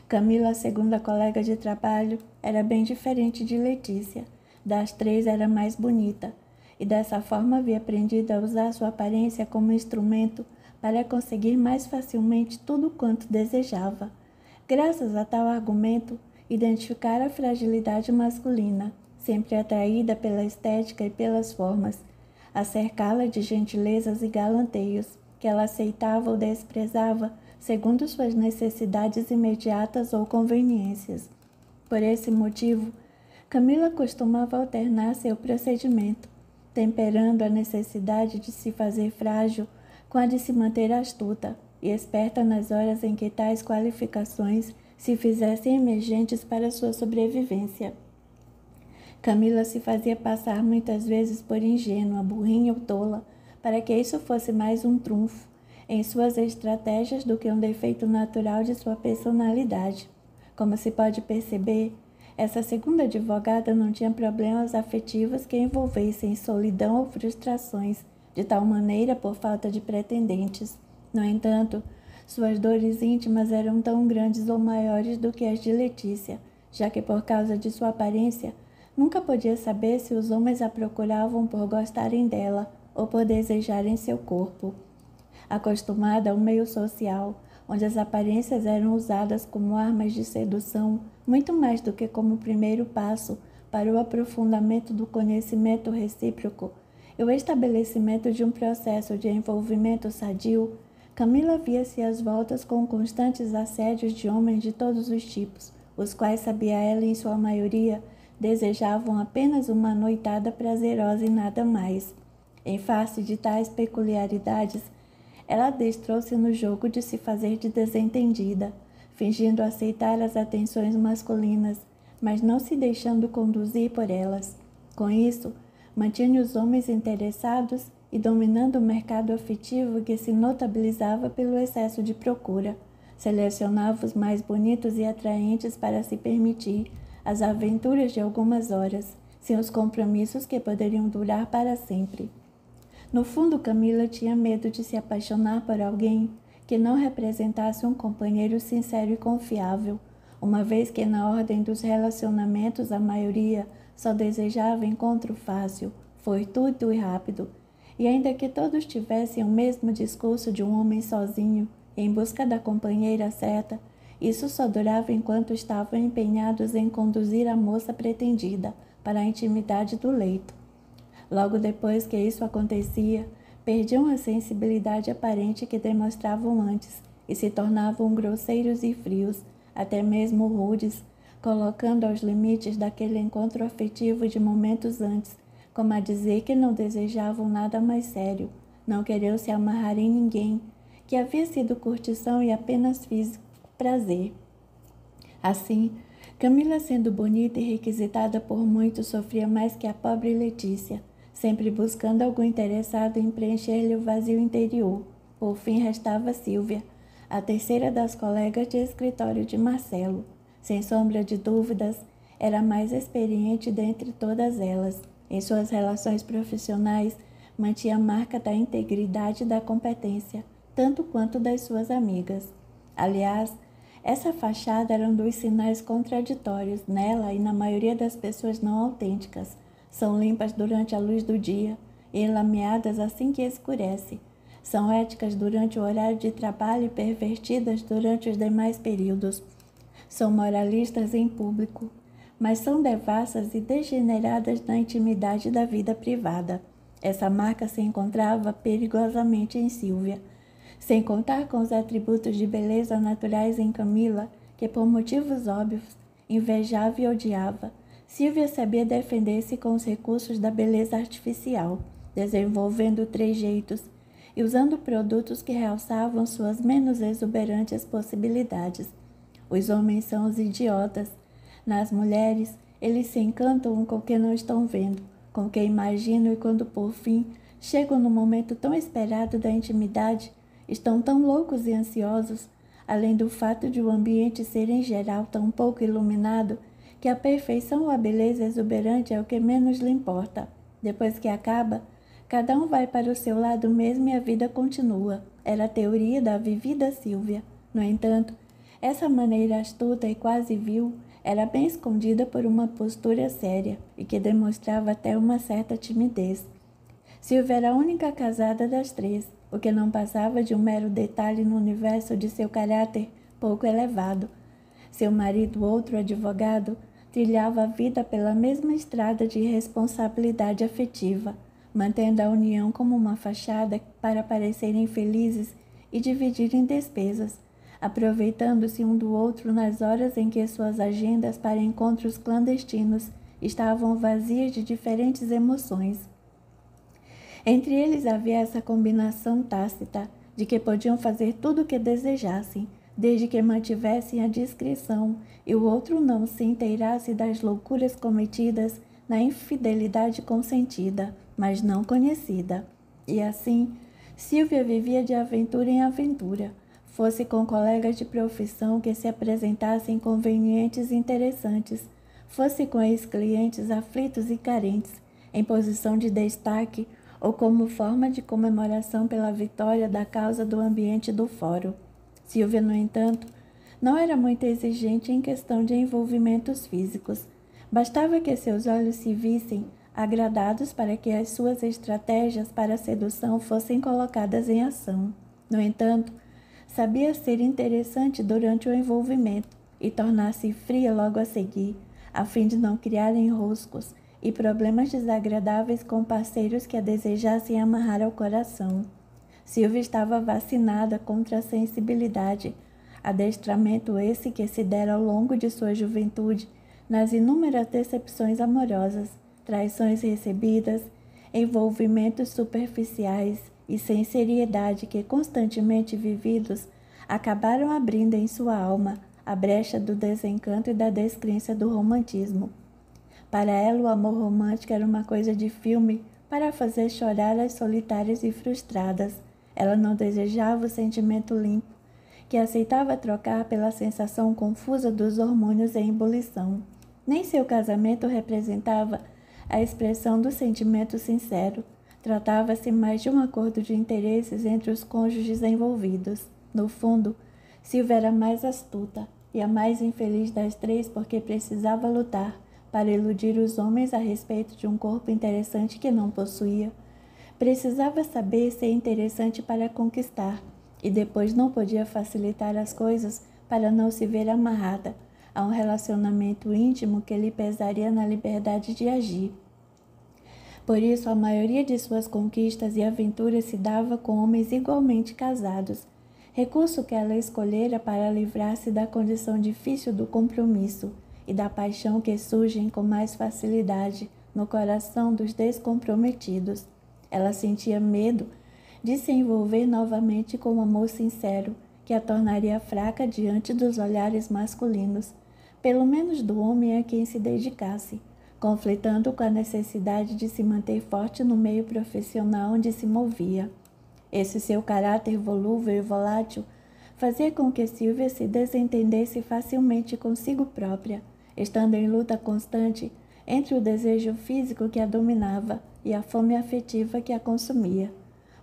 Camila, a segunda colega de trabalho, era bem diferente de Letícia. Das três era mais bonita, e dessa forma havia aprendido a usar sua aparência como instrumento para conseguir mais facilmente tudo quanto desejava. Graças a tal argumento, identificara a fragilidade masculina, sempre atraída pela estética e pelas formas, a cercá-la de gentilezas e galanteios, que ela aceitava ou desprezava segundo suas necessidades imediatas ou conveniências. Por esse motivo, Camila costumava alternar seu procedimento, temperando a necessidade de se fazer frágil com a de se manter astuta e esperta nas horas em que tais qualificações se fizessem emergentes para sua sobrevivência. Camila se fazia passar muitas vezes por ingênua, burrinha ou tola, para que isso fosse mais um trunfo em suas estratégias do que um defeito natural de sua personalidade. Como se pode perceber, essa segunda advogada não tinha problemas afetivos que envolvessem solidão ou frustrações, de tal maneira por falta de pretendentes. No entanto, suas dores íntimas eram tão grandes ou maiores do que as de Letícia, já que por causa de sua aparência, nunca podia saber se os homens a procuravam por gostarem dela ou por desejarem seu corpo. Acostumada a um meio social, onde as aparências eram usadas como armas de sedução, muito mais do que como primeiro passo para o aprofundamento do conhecimento recíproco e o estabelecimento de um processo de envolvimento sadio, Camila via-se às voltas com constantes assédios de homens de todos os tipos, os quais, sabia ela, em sua maioria, desejavam apenas uma noitada prazerosa e nada mais. Em face de tais peculiaridades, ela adestrou-se no jogo de se fazer de desentendida, fingindo aceitar as atenções masculinas, mas não se deixando conduzir por elas. Com isso, mantinha os homens interessados e dominando o mercado afetivo que se notabilizava pelo excesso de procura. Selecionava os mais bonitos e atraentes para se permitir as aventuras de algumas horas, sem os compromissos que poderiam durar para sempre. No fundo, Camila tinha medo de se apaixonar por alguém que não representasse um companheiro sincero e confiável, uma vez que na ordem dos relacionamentos a maioria só desejava encontro fácil, fortuito e rápido, e ainda que todos tivessem o mesmo discurso de um homem sozinho, em busca da companheira certa, isso só durava enquanto estavam empenhados em conduzir a moça pretendida para a intimidade do leito. Logo depois que isso acontecia, perdiam a sensibilidade aparente que demonstravam antes e se tornavam grosseiros e frios, até mesmo rudes, colocando aos limites daquele encontro afetivo de momentos antes, como a dizer que não desejavam nada mais sério, não queriam se amarrar em ninguém, que havia sido curtição e apenas físico prazer. Assim, Camila, sendo bonita e requisitada por muitos, sofria mais que a pobre Letícia, sempre buscando algum interessado em preencher-lhe o vazio interior. Por fim, restava Sílvia, a terceira das colegas de escritório de Marcelo. Sem sombra de dúvidas, era a mais experiente dentre todas elas. Em suas relações profissionais, mantinha a marca da integridade e da competência, tanto quanto das suas amigas. Aliás, essa fachada era um dos sinais contraditórios nela e na maioria das pessoas não autênticas. São limpas durante a luz do dia e enlameadas assim que escurece. São éticas durante o horário de trabalho e pervertidas durante os demais períodos. São moralistas em público, mas são devassas e degeneradas na intimidade da vida privada. Essa marca se encontrava perigosamente em Sílvia, sem contar com os atributos de beleza naturais em Camila, que por motivos óbvios invejava e odiava. Sílvia sabia defender-se com os recursos da beleza artificial, desenvolvendo trejeitos e usando produtos que realçavam suas menos exuberantes possibilidades. Os homens são os idiotas. Nas mulheres, eles se encantam com o que não estão vendo, com o que imaginam, e quando por fim chegam no momento tão esperado da intimidade, estão tão loucos e ansiosos, além do fato de o ambiente ser em geral tão pouco iluminado, que a perfeição ou a beleza exuberante é o que menos lhe importa. Depois que acaba, cada um vai para o seu lado mesmo e a vida continua. Era a teoria da vivida Sílvia. No entanto, essa maneira astuta e quase vil era bem escondida por uma postura séria e que demonstrava até uma certa timidez. Sílvia era a única casada das três, o que não passava de um mero detalhe no universo de seu caráter pouco elevado. Seu marido, outro advogado, trilhava a vida pela mesma estrada de responsabilidade afetiva, mantendo a união como uma fachada para parecerem felizes e dividirem despesas, aproveitando-se um do outro nas horas em que suas agendas para encontros clandestinos estavam vazias de diferentes emoções. Entre eles havia essa combinação tácita de que podiam fazer tudo o que desejassem, desde que mantivessem a discrição e o outro não se inteirasse das loucuras cometidas na infidelidade consentida, mas não conhecida. E assim, Sílvia vivia de aventura em aventura, fosse com colegas de profissão que se apresentassem convenientes e interessantes, fosse com ex-clientes aflitos e carentes, em posição de destaque ou como forma de comemoração pela vitória da causa do ambiente do fórum. Sílvia, no entanto, não era muito exigente em questão de envolvimentos físicos. Bastava que seus olhos se vissem agradados para que as suas estratégias para a sedução fossem colocadas em ação. No entanto, sabia ser interessante durante o envolvimento e tornar-se fria logo a seguir, a fim de não criar enroscos e problemas desagradáveis com parceiros que a desejassem amarrar ao coração. Sílvia estava vacinada contra a sensibilidade, adestramento esse que se dera ao longo de sua juventude nas inúmeras decepções amorosas, traições recebidas, envolvimentos superficiais e sem seriedade que, constantemente vividos, acabaram abrindo em sua alma a brecha do desencanto e da descrença do romantismo. Para ela, o amor romântico era uma coisa de filme para fazer chorar as solitárias e frustradas. Ela não desejava o sentimento limpo, que aceitava trocar pela sensação confusa dos hormônios em ebulição. Nem seu casamento representava a expressão do sentimento sincero. Tratava-se mais de um acordo de interesses entre os cônjuges envolvidos. No fundo, Sílvia era a mais astuta e a mais infeliz das três porque precisava lutar para iludir os homens a respeito de um corpo interessante que não possuía. Precisava saber ser interessante para conquistar, e depois não podia facilitar as coisas para não se ver amarrada a um relacionamento íntimo que lhe pesaria na liberdade de agir. Por isso, a maioria de suas conquistas e aventuras se dava com homens igualmente casados, recurso que ela escolhera para livrar-se da condição difícil do compromisso e da paixão que surgem com mais facilidade no coração dos descomprometidos. Ela sentia medo de se envolver novamente com um amor sincero que a tornaria fraca diante dos olhares masculinos, pelo menos do homem a quem se dedicasse, conflitando com a necessidade de se manter forte no meio profissional onde se movia. Esse seu caráter volúvel e volátil fazia com que Silvia se desentendesse facilmente consigo própria, estando em luta constante entre o desejo físico que a dominava e a fome afetiva que a consumia.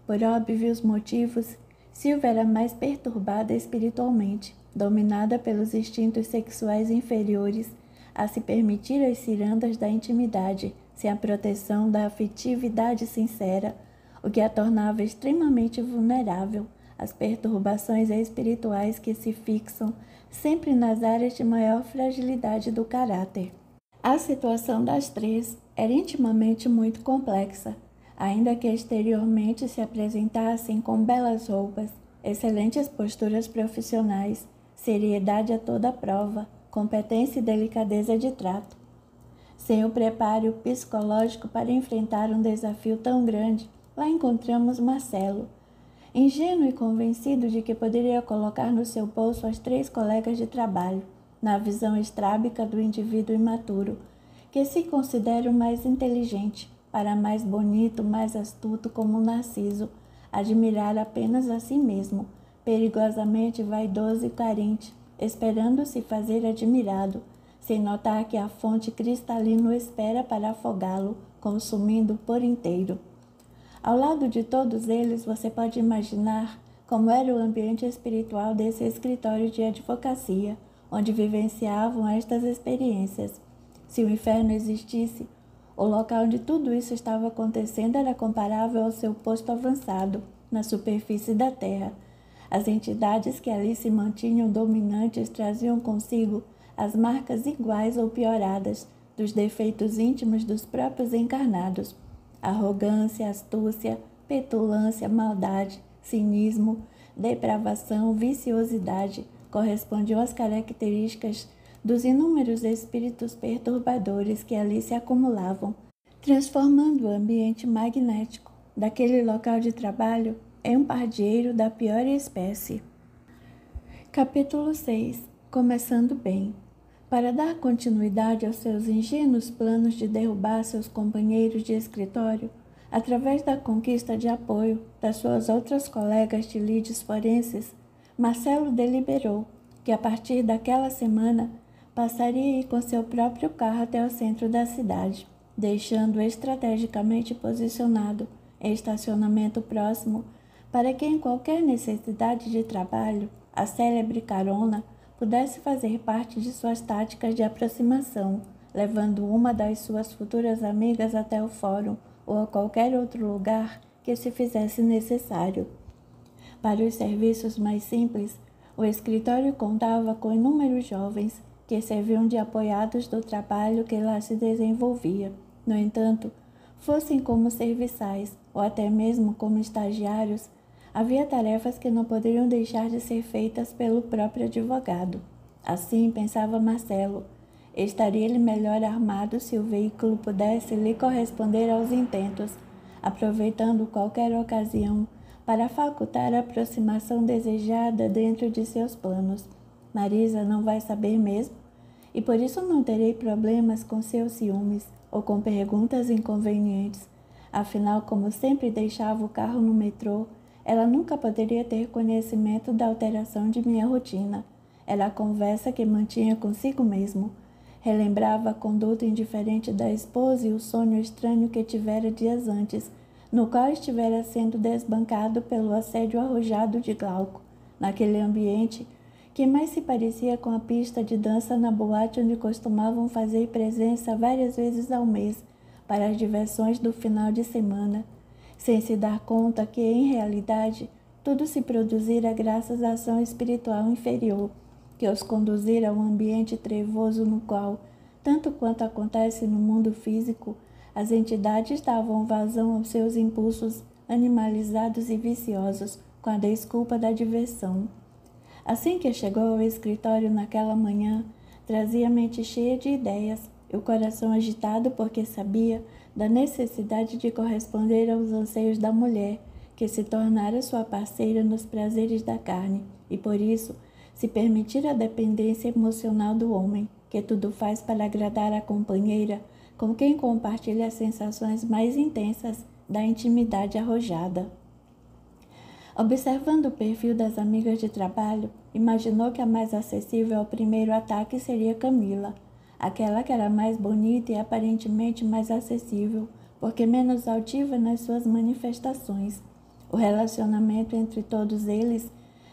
Por óbvios motivos, Silvia era mais perturbada espiritualmente, dominada pelos instintos sexuais inferiores, a se permitir as cirandas da intimidade, sem a proteção da afetividade sincera, o que a tornava extremamente vulnerável às perturbações espirituais que se fixam sempre nas áreas de maior fragilidade do caráter. A situação das três era intimamente muito complexa, ainda que exteriormente se apresentassem com belas roupas, excelentes posturas profissionais, seriedade a toda prova, competência e delicadeza de trato. Sem o preparo psicológico para enfrentar um desafio tão grande, lá encontramos Marcelo, ingênuo e convencido de que poderia colocar no seu bolso as três colegas de trabalho, na visão estrábica do indivíduo imaturo, que se considera o mais inteligente, para mais bonito, mais astuto como Narciso, admirar apenas a si mesmo, perigosamente vaidoso e carente, esperando se fazer admirado, sem notar que a fonte cristalina o espera para afogá-lo, consumindo por inteiro. Ao lado de todos eles, você pode imaginar como era o ambiente espiritual desse escritório de advocacia, onde vivenciavam estas experiências. Se o inferno existisse, o local onde tudo isso estava acontecendo era comparável ao seu posto avançado, na superfície da terra. As entidades que ali se mantinham dominantes traziam consigo as marcas iguais ou pioradas dos defeitos íntimos dos próprios encarnados. Arrogância, astúcia, petulância, maldade, cinismo, depravação, viciosidade correspondiam às características dos inúmeros espíritos perturbadores que ali se acumulavam, transformando o ambiente magnético daquele local de trabalho em um pardieiro da pior espécie. Capítulo 6. Começando bem. Para dar continuidade aos seus ingênuos planos de derrubar seus companheiros de escritório, através da conquista de apoio das suas outras colegas de lides forenses, Marcelo deliberou que, a partir daquela semana, passaria a ir com seu próprio carro até o centro da cidade, deixando-o estrategicamente posicionado em estacionamento próximo para que, em qualquer necessidade de trabalho, a célebre carona pudesse fazer parte de suas táticas de aproximação, levando uma das suas futuras amigas até o fórum ou a qualquer outro lugar que se fizesse necessário. Para os serviços mais simples, o escritório contava com inúmeros jovens que serviam de apoiados do trabalho que lá se desenvolvia. No entanto, fossem como serviçais ou até mesmo como estagiários, havia tarefas que não poderiam deixar de ser feitas pelo próprio advogado. Assim, pensava Marcelo, estaria ele melhor armado se o veículo pudesse lhe corresponder aos intentos, aproveitando qualquer ocasião para facultar a aproximação desejada dentro de seus planos. Marisa não vai saber mesmo, e por isso não terei problemas com seus ciúmes ou com perguntas inconvenientes. Afinal, como sempre deixava o carro no metrô, ela nunca poderia ter conhecimento da alteração de minha rotina. Era a conversa que mantinha consigo mesmo. Relembrava a conduta indiferente da esposa e o sonho estranho que tivera dias antes, no qual estivera sendo desbancado pelo assédio arrojado de Glauco, naquele ambiente que mais se parecia com a pista de dança na boate onde costumavam fazer presença várias vezes ao mês para as diversões do final de semana, sem se dar conta que, em realidade, tudo se produzira graças à ação espiritual inferior, que os conduzira a um ambiente trevoso no qual, tanto quanto acontece no mundo físico, as entidades davam vazão aos seus impulsos animalizados e viciosos com a desculpa da diversão. Assim que chegou ao escritório naquela manhã, trazia a mente cheia de ideias e o coração agitado porque sabia da necessidade de corresponder aos anseios da mulher que se tornara sua parceira nos prazeres da carne e, por isso, se permitir a dependência emocional do homem, que tudo faz para agradar a companheira, com quem compartilha as sensações mais intensas da intimidade arrojada. Observando o perfil das amigas de trabalho, imaginou que a mais acessível ao primeiro ataque seria Camila, aquela que era mais bonita e aparentemente mais acessível, porque menos altiva nas suas manifestações. O relacionamento entre todos eles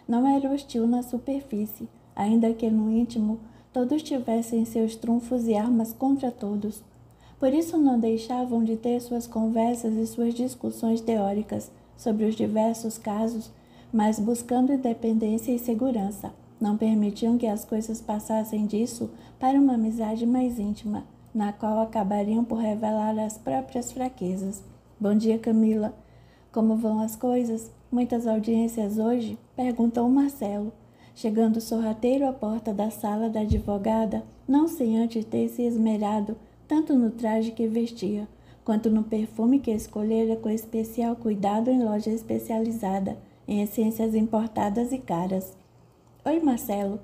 não era hostil na superfície, ainda que no íntimo todos tivessem seus trunfos e armas contra todos. Por isso não deixavam de ter suas conversas e suas discussões teóricas sobre os diversos casos, mas buscando independência e segurança. Não permitiam que as coisas passassem disso para uma amizade mais íntima, na qual acabariam por revelar as próprias fraquezas. Bom dia, Camila. Como vão as coisas? Muitas audiências hoje? Perguntou Marcelo, chegando sorrateiro à porta da sala da advogada, não sem antes ter se esmerado tanto no traje que vestia, quanto no perfume que escolhera com especial cuidado em loja especializada em essências importadas e caras. Oi, Marcelo.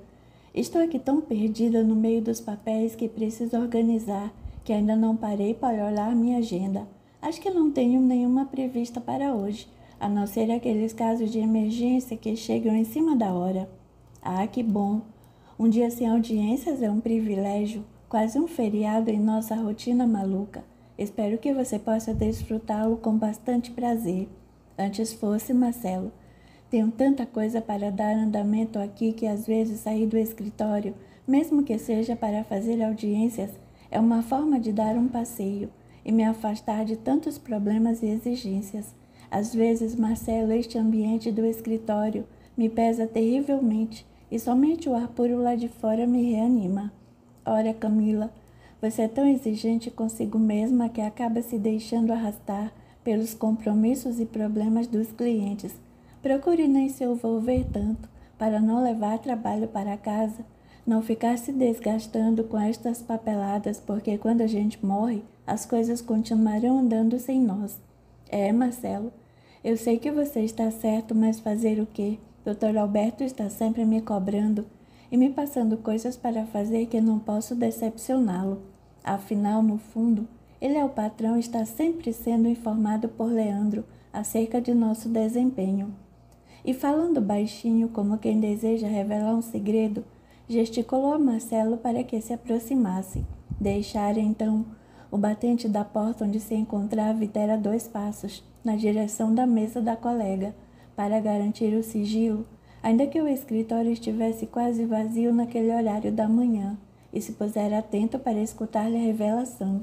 Estou aqui tão perdida no meio dos papéis que preciso organizar, que ainda não parei para olhar minha agenda. Acho que não tenho nenhuma prevista para hoje, a não ser aqueles casos de emergência que chegam em cima da hora. Ah, que bom! Um dia sem audiências é um privilégio, quase um feriado em nossa rotina maluca. Espero que você possa desfrutá-lo com bastante prazer. Antes fosse, Marcelo. Tenho tanta coisa para dar andamento aqui que às vezes sair do escritório, mesmo que seja para fazer audiências, é uma forma de dar um passeio e me afastar de tantos problemas e exigências. Às vezes, Marcelo, este ambiente do escritório me pesa terrivelmente e somente o ar puro lá de fora me reanima. Ora, Camila, você é tão exigente consigo mesma que acaba se deixando arrastar pelos compromissos e problemas dos clientes. Procure nem se envolver tanto, para não levar trabalho para casa, não ficar se desgastando com estas papeladas, porque quando a gente morre, as coisas continuarão andando sem nós. Marcelo, eu sei que você está certo, mas fazer o quê? Dr. Alberto está sempre me cobrando e me passando coisas para fazer que não posso decepcioná-lo. Afinal, no fundo, ele é o patrão e está sempre sendo informado por Leandro acerca de nosso desempenho. E falando baixinho, como quem deseja revelar um segredo, gesticulou a Marcelo para que se aproximasse. Deixara, então, o batente da porta onde se encontrava e dera 2 passos, na direção da mesa da colega, para garantir o sigilo, ainda que o escritório estivesse quase vazio naquele horário da manhã, e se pusera atento para escutar-lhe a revelação.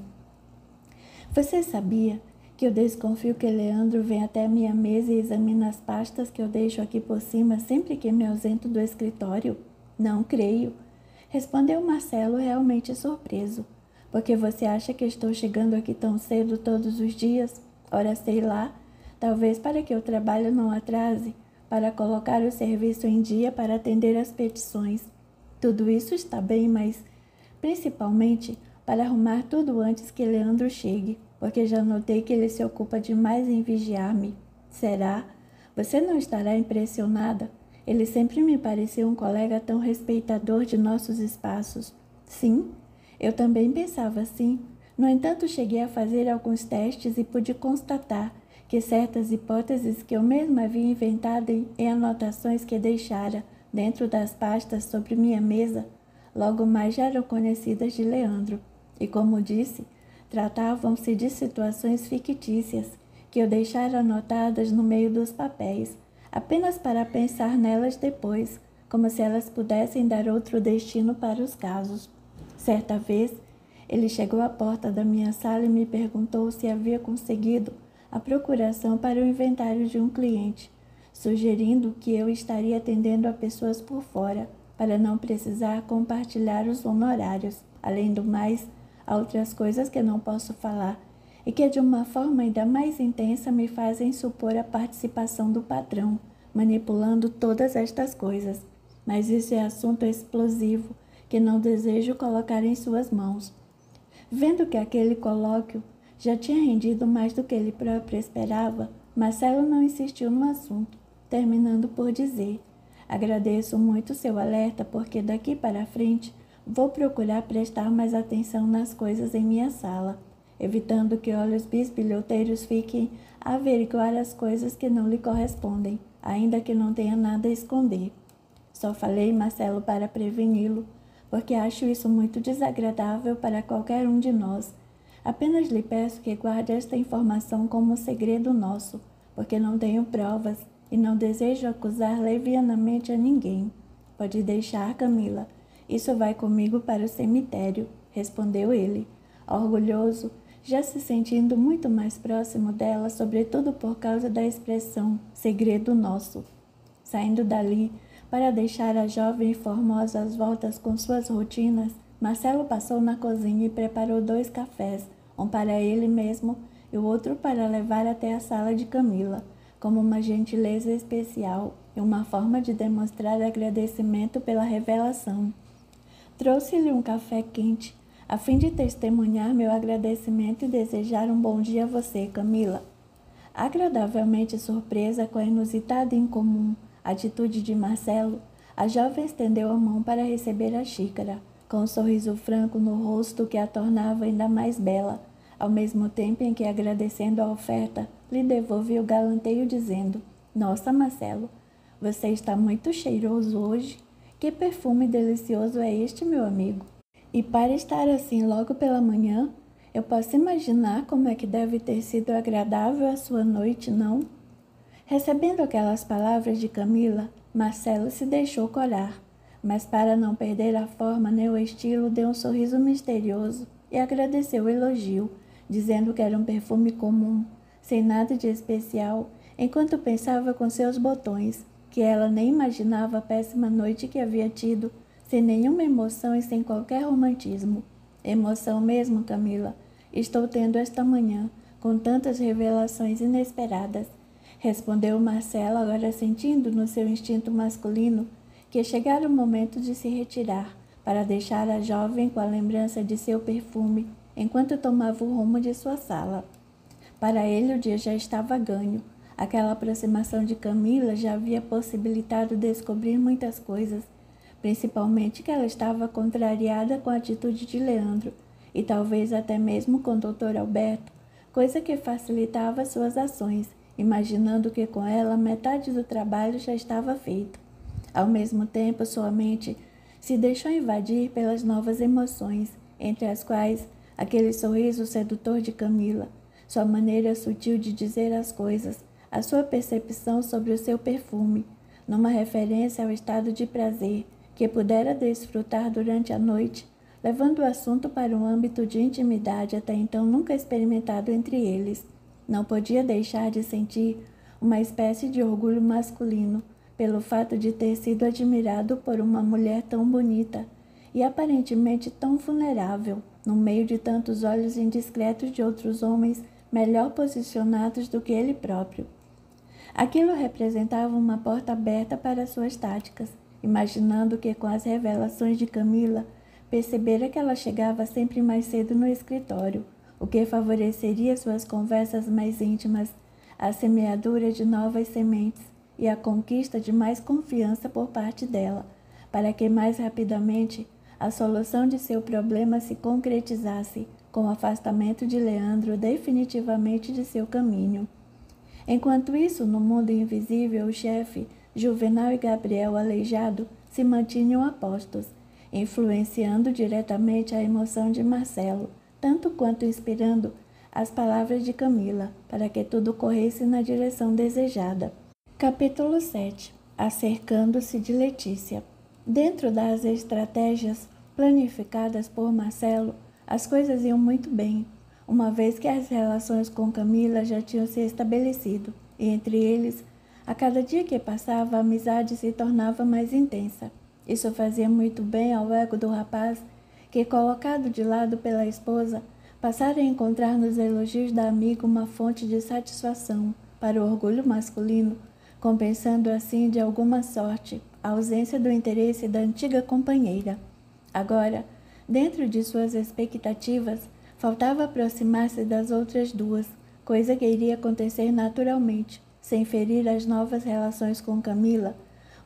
Você sabia que eu desconfio que Leandro vem até a minha mesa e examina as pastas que eu deixo aqui por cima sempre que me ausento do escritório? Não creio, respondeu Marcelo, realmente surpreso. Porque você acha que estou chegando aqui tão cedo todos os dias? Ora, sei lá, talvez para que o trabalho não atrase, para colocar o serviço em dia para atender às petições. Tudo isso está bem, mas principalmente para arrumar tudo antes que Leandro chegue, porque já notei que ele se ocupa demais em vigiar-me. Será? Você não estará impressionada? Ele sempre me pareceu um colega tão respeitador de nossos espaços. Sim, eu também pensava assim. No entanto, cheguei a fazer alguns testes e pude constatar que certas hipóteses que eu mesma havia inventado em anotações que deixara dentro das pastas sobre minha mesa, logo mais já eram conhecidas de Leandro. E como disse, tratavam-se de situações fictícias que eu deixara anotadas no meio dos papéis, apenas para pensar nelas depois, como se elas pudessem dar outro destino para os casos. Certa vez, ele chegou à porta da minha sala e me perguntou se havia conseguido a procuração para o inventário de um cliente, sugerindo que eu estaria atendendo a pessoas por fora, para não precisar compartilhar os honorários. Além do mais, há outras coisas que não posso falar e que de uma forma ainda mais intensa me fazem supor a participação do patrão, manipulando todas estas coisas. Mas isso é assunto explosivo que não desejo colocar em suas mãos. Vendo que aquele colóquio já tinha rendido mais do que ele próprio esperava, Marcelo não insistiu no assunto, terminando por dizer: agradeço muito seu alerta, porque daqui para frente vou procurar prestar mais atenção nas coisas em minha sala, evitando que olhos bisbilhoteiros fiquem a averiguar as coisas que não lhe correspondem, ainda que não tenha nada a esconder. Só falei, Marcelo, para preveni-lo, porque acho isso muito desagradável para qualquer um de nós. Apenas lhe peço que guarde esta informação como segredo nosso, porque não tenho provas e não desejo acusar levianamente a ninguém. Pode deixar, Camila. Isso vai comigo para o cemitério, respondeu ele, orgulhoso, já se sentindo muito mais próximo dela, sobretudo por causa da expressão segredo nosso. Saindo dali, para deixar a jovem e formosa às voltas com suas rotinas, Marcelo passou na cozinha e preparou 2 cafés, um para ele mesmo e o outro para levar até a sala de Camila, como uma gentileza especial e uma forma de demonstrar agradecimento pela revelação. Trouxe-lhe um café quente, a fim de testemunhar meu agradecimento e desejar um bom dia a você, Camila. Agradavelmente surpresa com a inusitada e incomum atitude de Marcelo, a jovem estendeu a mão para receber a xícara, com um sorriso franco no rosto que a tornava ainda mais bela, ao mesmo tempo em que, agradecendo a oferta, lhe devolvia o galanteio dizendo: Nossa, Marcelo, você está muito cheiroso hoje. Que perfume delicioso é este, meu amigo? E para estar assim logo pela manhã, eu posso imaginar como é que deve ter sido agradável a sua noite, não? Recebendo aquelas palavras de Camila, Marcelo se deixou corar, mas para não perder a forma nem o estilo, deu um sorriso misterioso e agradeceu o elogio, dizendo que era um perfume comum, sem nada de especial, enquanto pensava com seus botões, que ela nem imaginava a péssima noite que havia tido, sem nenhuma emoção e sem qualquer romantismo. Emoção mesmo, Camila, estou tendo esta manhã, com tantas revelações inesperadas, respondeu Marcelo, agora sentindo no seu instinto masculino que chegara o momento de se retirar, para deixar a jovem com a lembrança de seu perfume, enquanto tomava o rumo de sua sala. Para ele o dia já estava ganho. Aquela aproximação de Camila já havia possibilitado descobrir muitas coisas, principalmente que ela estava contrariada com a atitude de Leandro, e talvez até mesmo com o Dr. Alberto, coisa que facilitava suas ações, imaginando que com ela metade do trabalho já estava feito. Ao mesmo tempo, sua mente se deixou invadir pelas novas emoções, entre as quais aquele sorriso sedutor de Camila, sua maneira sutil de dizer as coisas, a sua percepção sobre o seu perfume, numa referência ao estado de prazer que pudera desfrutar durante a noite, levando o assunto para um âmbito de intimidade até então nunca experimentado entre eles. Não podia deixar de sentir uma espécie de orgulho masculino pelo fato de ter sido admirado por uma mulher tão bonita e aparentemente tão vulnerável, no meio de tantos olhos indiscretos de outros homens melhor posicionados do que ele próprio. Aquilo representava uma porta aberta para suas táticas, imaginando que com as revelações de Camila, percebera que ela chegava sempre mais cedo no escritório, o que favoreceria suas conversas mais íntimas, a semeadura de novas sementes e a conquista de mais confiança por parte dela, para que mais rapidamente a solução de seu problema se concretizasse com o afastamento de Leandro definitivamente de seu caminho. Enquanto isso, no mundo invisível, o chefe, Juvenal e Gabriel aleijado, se mantinham apostos, influenciando diretamente a emoção de Marcelo, tanto quanto inspirando as palavras de Camila, para que tudo corresse na direção desejada. Capítulo 7. Acercando-se de Letícia. Dentro das estratégias planificadas por Marcelo, as coisas iam muito bem, uma vez que as relações com Camila já tinham se estabelecido, e entre eles, a cada dia que passava, a amizade se tornava mais intensa. Isso fazia muito bem ao ego do rapaz, que, colocado de lado pela esposa, passara a encontrar nos elogios da amiga uma fonte de satisfação para o orgulho masculino, compensando assim, de alguma sorte, a ausência do interesse da antiga companheira. Agora, dentro de suas expectativas, Faltava aproximar-se das outras duas, coisa que iria acontecer naturalmente, sem ferir as novas relações com Camila,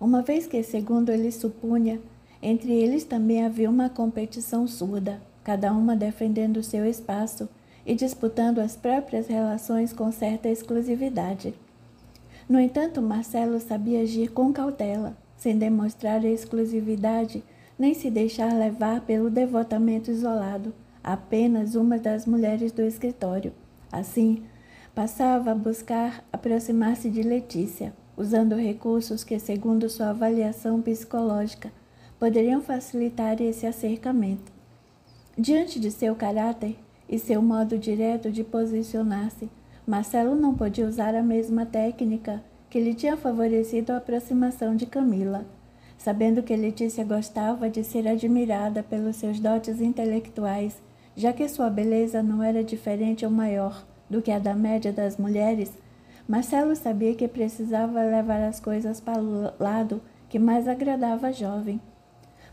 uma vez que, segundo ele supunha, entre eles também havia uma competição surda, cada uma defendendo seu espaço e disputando as próprias relações com certa exclusividade. No entanto, Marcelo sabia agir com cautela, sem demonstrar exclusividade nem se deixar levar pelo devotamento isolado, apenas uma das mulheres do escritório. Assim, passava a buscar aproximar-se de Letícia, usando recursos que, segundo sua avaliação psicológica, poderiam facilitar esse acercamento. Diante de seu caráter e seu modo direto de posicionar-se, Marcelo não podia usar a mesma técnica que lhe tinha favorecido a aproximação de Camila. Sabendo que Letícia gostava de ser admirada pelos seus dotes intelectuais, já que sua beleza não era diferente ou maior do que a da média das mulheres, Marcelo sabia que precisava levar as coisas para o lado que mais agradava a jovem.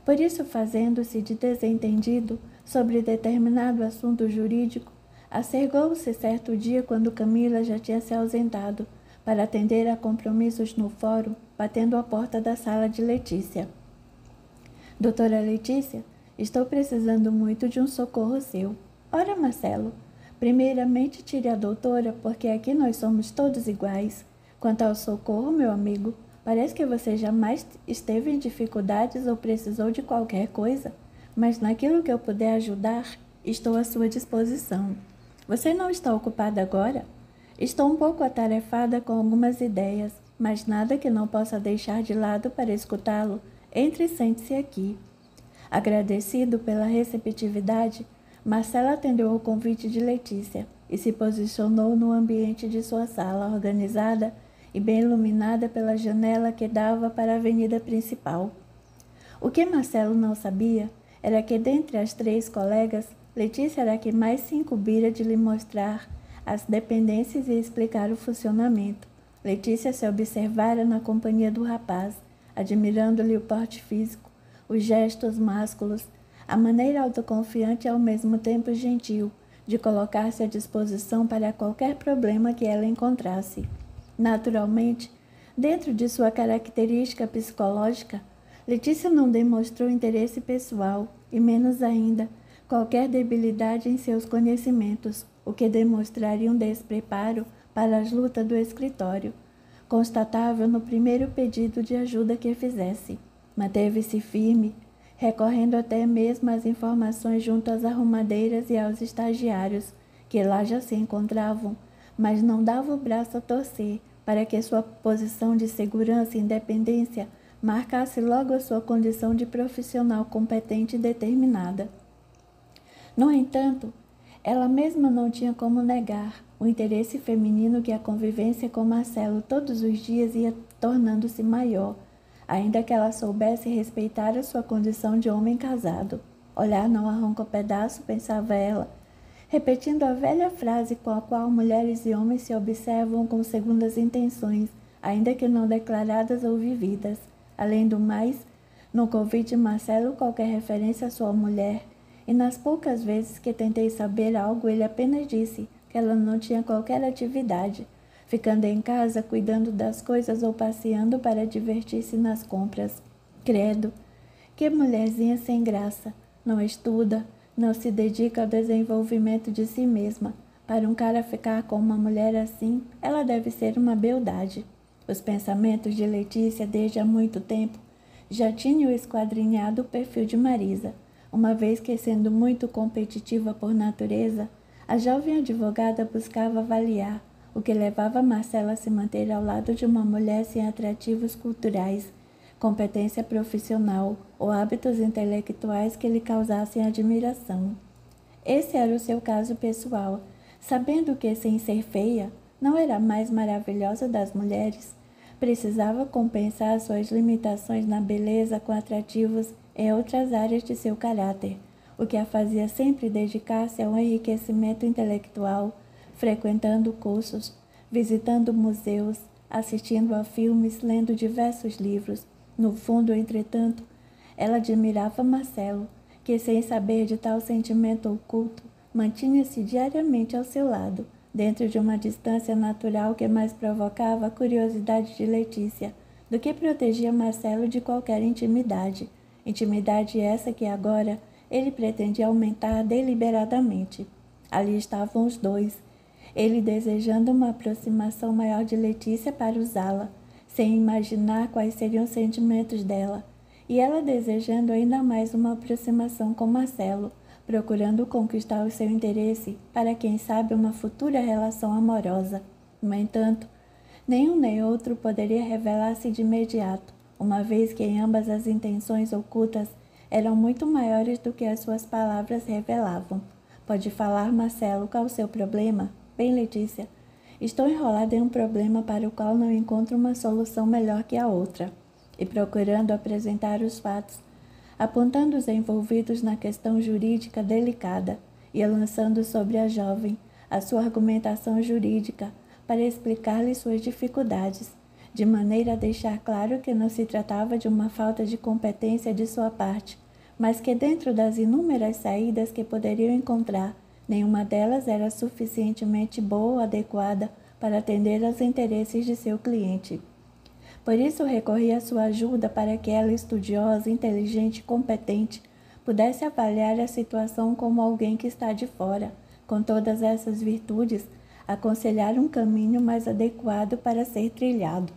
Por isso, fazendo-se de desentendido sobre determinado assunto jurídico, acergou-se certo dia quando Camila já tinha se ausentado para atender a compromissos no fórum, batendo à porta da sala de Letícia. Doutora Letícia, estou precisando muito de um socorro seu. Ora, Marcelo, primeiramente tire a doutora, porque aqui nós somos todos iguais. Quanto ao socorro, meu amigo, parece que você jamais esteve em dificuldades ou precisou de qualquer coisa, mas naquilo que eu puder ajudar, estou à sua disposição. Você não está ocupada agora? Estou um pouco atarefada com algumas ideias, mas nada que não possa deixar de lado para escutá-lo. Entre e sente-se aqui. Agradecido pela receptividade, Marcelo atendeu ao convite de Letícia e se posicionou no ambiente de sua sala, organizada e bem iluminada pela janela que dava para a avenida principal. O que Marcelo não sabia era que, dentre as 3 colegas, Letícia era a que mais se incumbira de lhe mostrar as dependências e explicar o funcionamento. Letícia se observara na companhia do rapaz, admirando-lhe o porte físico, os gestos másculos, a maneira autoconfiante e ao mesmo tempo gentil de colocar-se à disposição para qualquer problema que ela encontrasse. Naturalmente, dentro de sua característica psicológica, Letícia não demonstrou interesse pessoal e, menos ainda, qualquer debilidade em seus conhecimentos, o que demonstraria um despreparo para as lutas do escritório, constatável no primeiro pedido de ajuda que fizesse. Manteve-se firme, recorrendo até mesmo às informações junto às arrumadeiras e aos estagiários, que lá já se encontravam, mas não dava o braço a torcer para que sua posição de segurança e independência marcasse logo a sua condição de profissional competente e determinada. No entanto, ela mesma não tinha como negar o interesse feminino que a convivência com Marcelo todos os dias ia tornando-se maior, ainda que ela soubesse respeitar a sua condição de homem casado. Olhar não arranca o pedaço, pensava ela, repetindo a velha frase com a qual mulheres e homens se observam com segundas intenções, ainda que não declaradas ou vividas. Além do mais, nunca ouvi de Marcelo qualquer referência à sua mulher, e nas poucas vezes que tentei saber algo, ele apenas disse que ela não tinha qualquer atividade, ficando em casa cuidando das coisas ou passeando para divertir-se nas compras. Credo, que mulherzinha sem graça, não estuda, não se dedica ao desenvolvimento de si mesma. Para um cara ficar com uma mulher assim, ela deve ser uma beldade. Os pensamentos de Letícia, desde há muito tempo, já tinham esquadrinhado o perfil de Marisa, uma vez que, sendo muito competitiva por natureza, a jovem advogada buscava avaliar, o que levava Marcela a se manter ao lado de uma mulher sem atrativos culturais, competência profissional ou hábitos intelectuais que lhe causassem admiração. Esse era o seu caso pessoal, sabendo que, sem ser feia, não era a mais maravilhosa das mulheres. Precisava compensar suas limitações na beleza com atrativos em outras áreas de seu caráter, o que a fazia sempre dedicar-se ao enriquecimento intelectual, frequentando cursos, visitando museus, assistindo a filmes, lendo diversos livros. No fundo, entretanto, ela admirava Marcelo, que, sem saber de tal sentimento oculto, mantinha-se diariamente ao seu lado, dentro de uma distância natural que mais provocava a curiosidade de Letícia do que protegia Marcelo de qualquer intimidade. Intimidade essa que agora ele pretendia aumentar deliberadamente. Ali estavam os dois, ele desejando uma aproximação maior de Letícia para usá-la, sem imaginar quais seriam os sentimentos dela, e ela desejando ainda mais uma aproximação com Marcelo, procurando conquistar o seu interesse para, quem sabe, uma futura relação amorosa. No entanto, nenhum nem outro poderia revelar-se de imediato, uma vez que em ambas as intenções ocultas eram muito maiores do que as suas palavras revelavam. Pode falar, Marcelo, qual o seu problema? Bem, Letícia, estou enrolada em um problema para o qual não encontro uma solução melhor que a outra. E procurando apresentar os fatos, apontando os envolvidos na questão jurídica delicada e lançando sobre a jovem a sua argumentação jurídica para explicar-lhe suas dificuldades, de maneira a deixar claro que não se tratava de uma falta de competência de sua parte, mas que dentro das inúmeras saídas que poderiam encontrar, nenhuma delas era suficientemente boa ou adequada para atender aos interesses de seu cliente. Por isso recorri à sua ajuda para que ela, estudiosa, inteligente e competente, pudesse avaliar a situação como alguém que está de fora, com todas essas virtudes, aconselhar um caminho mais adequado para ser trilhado.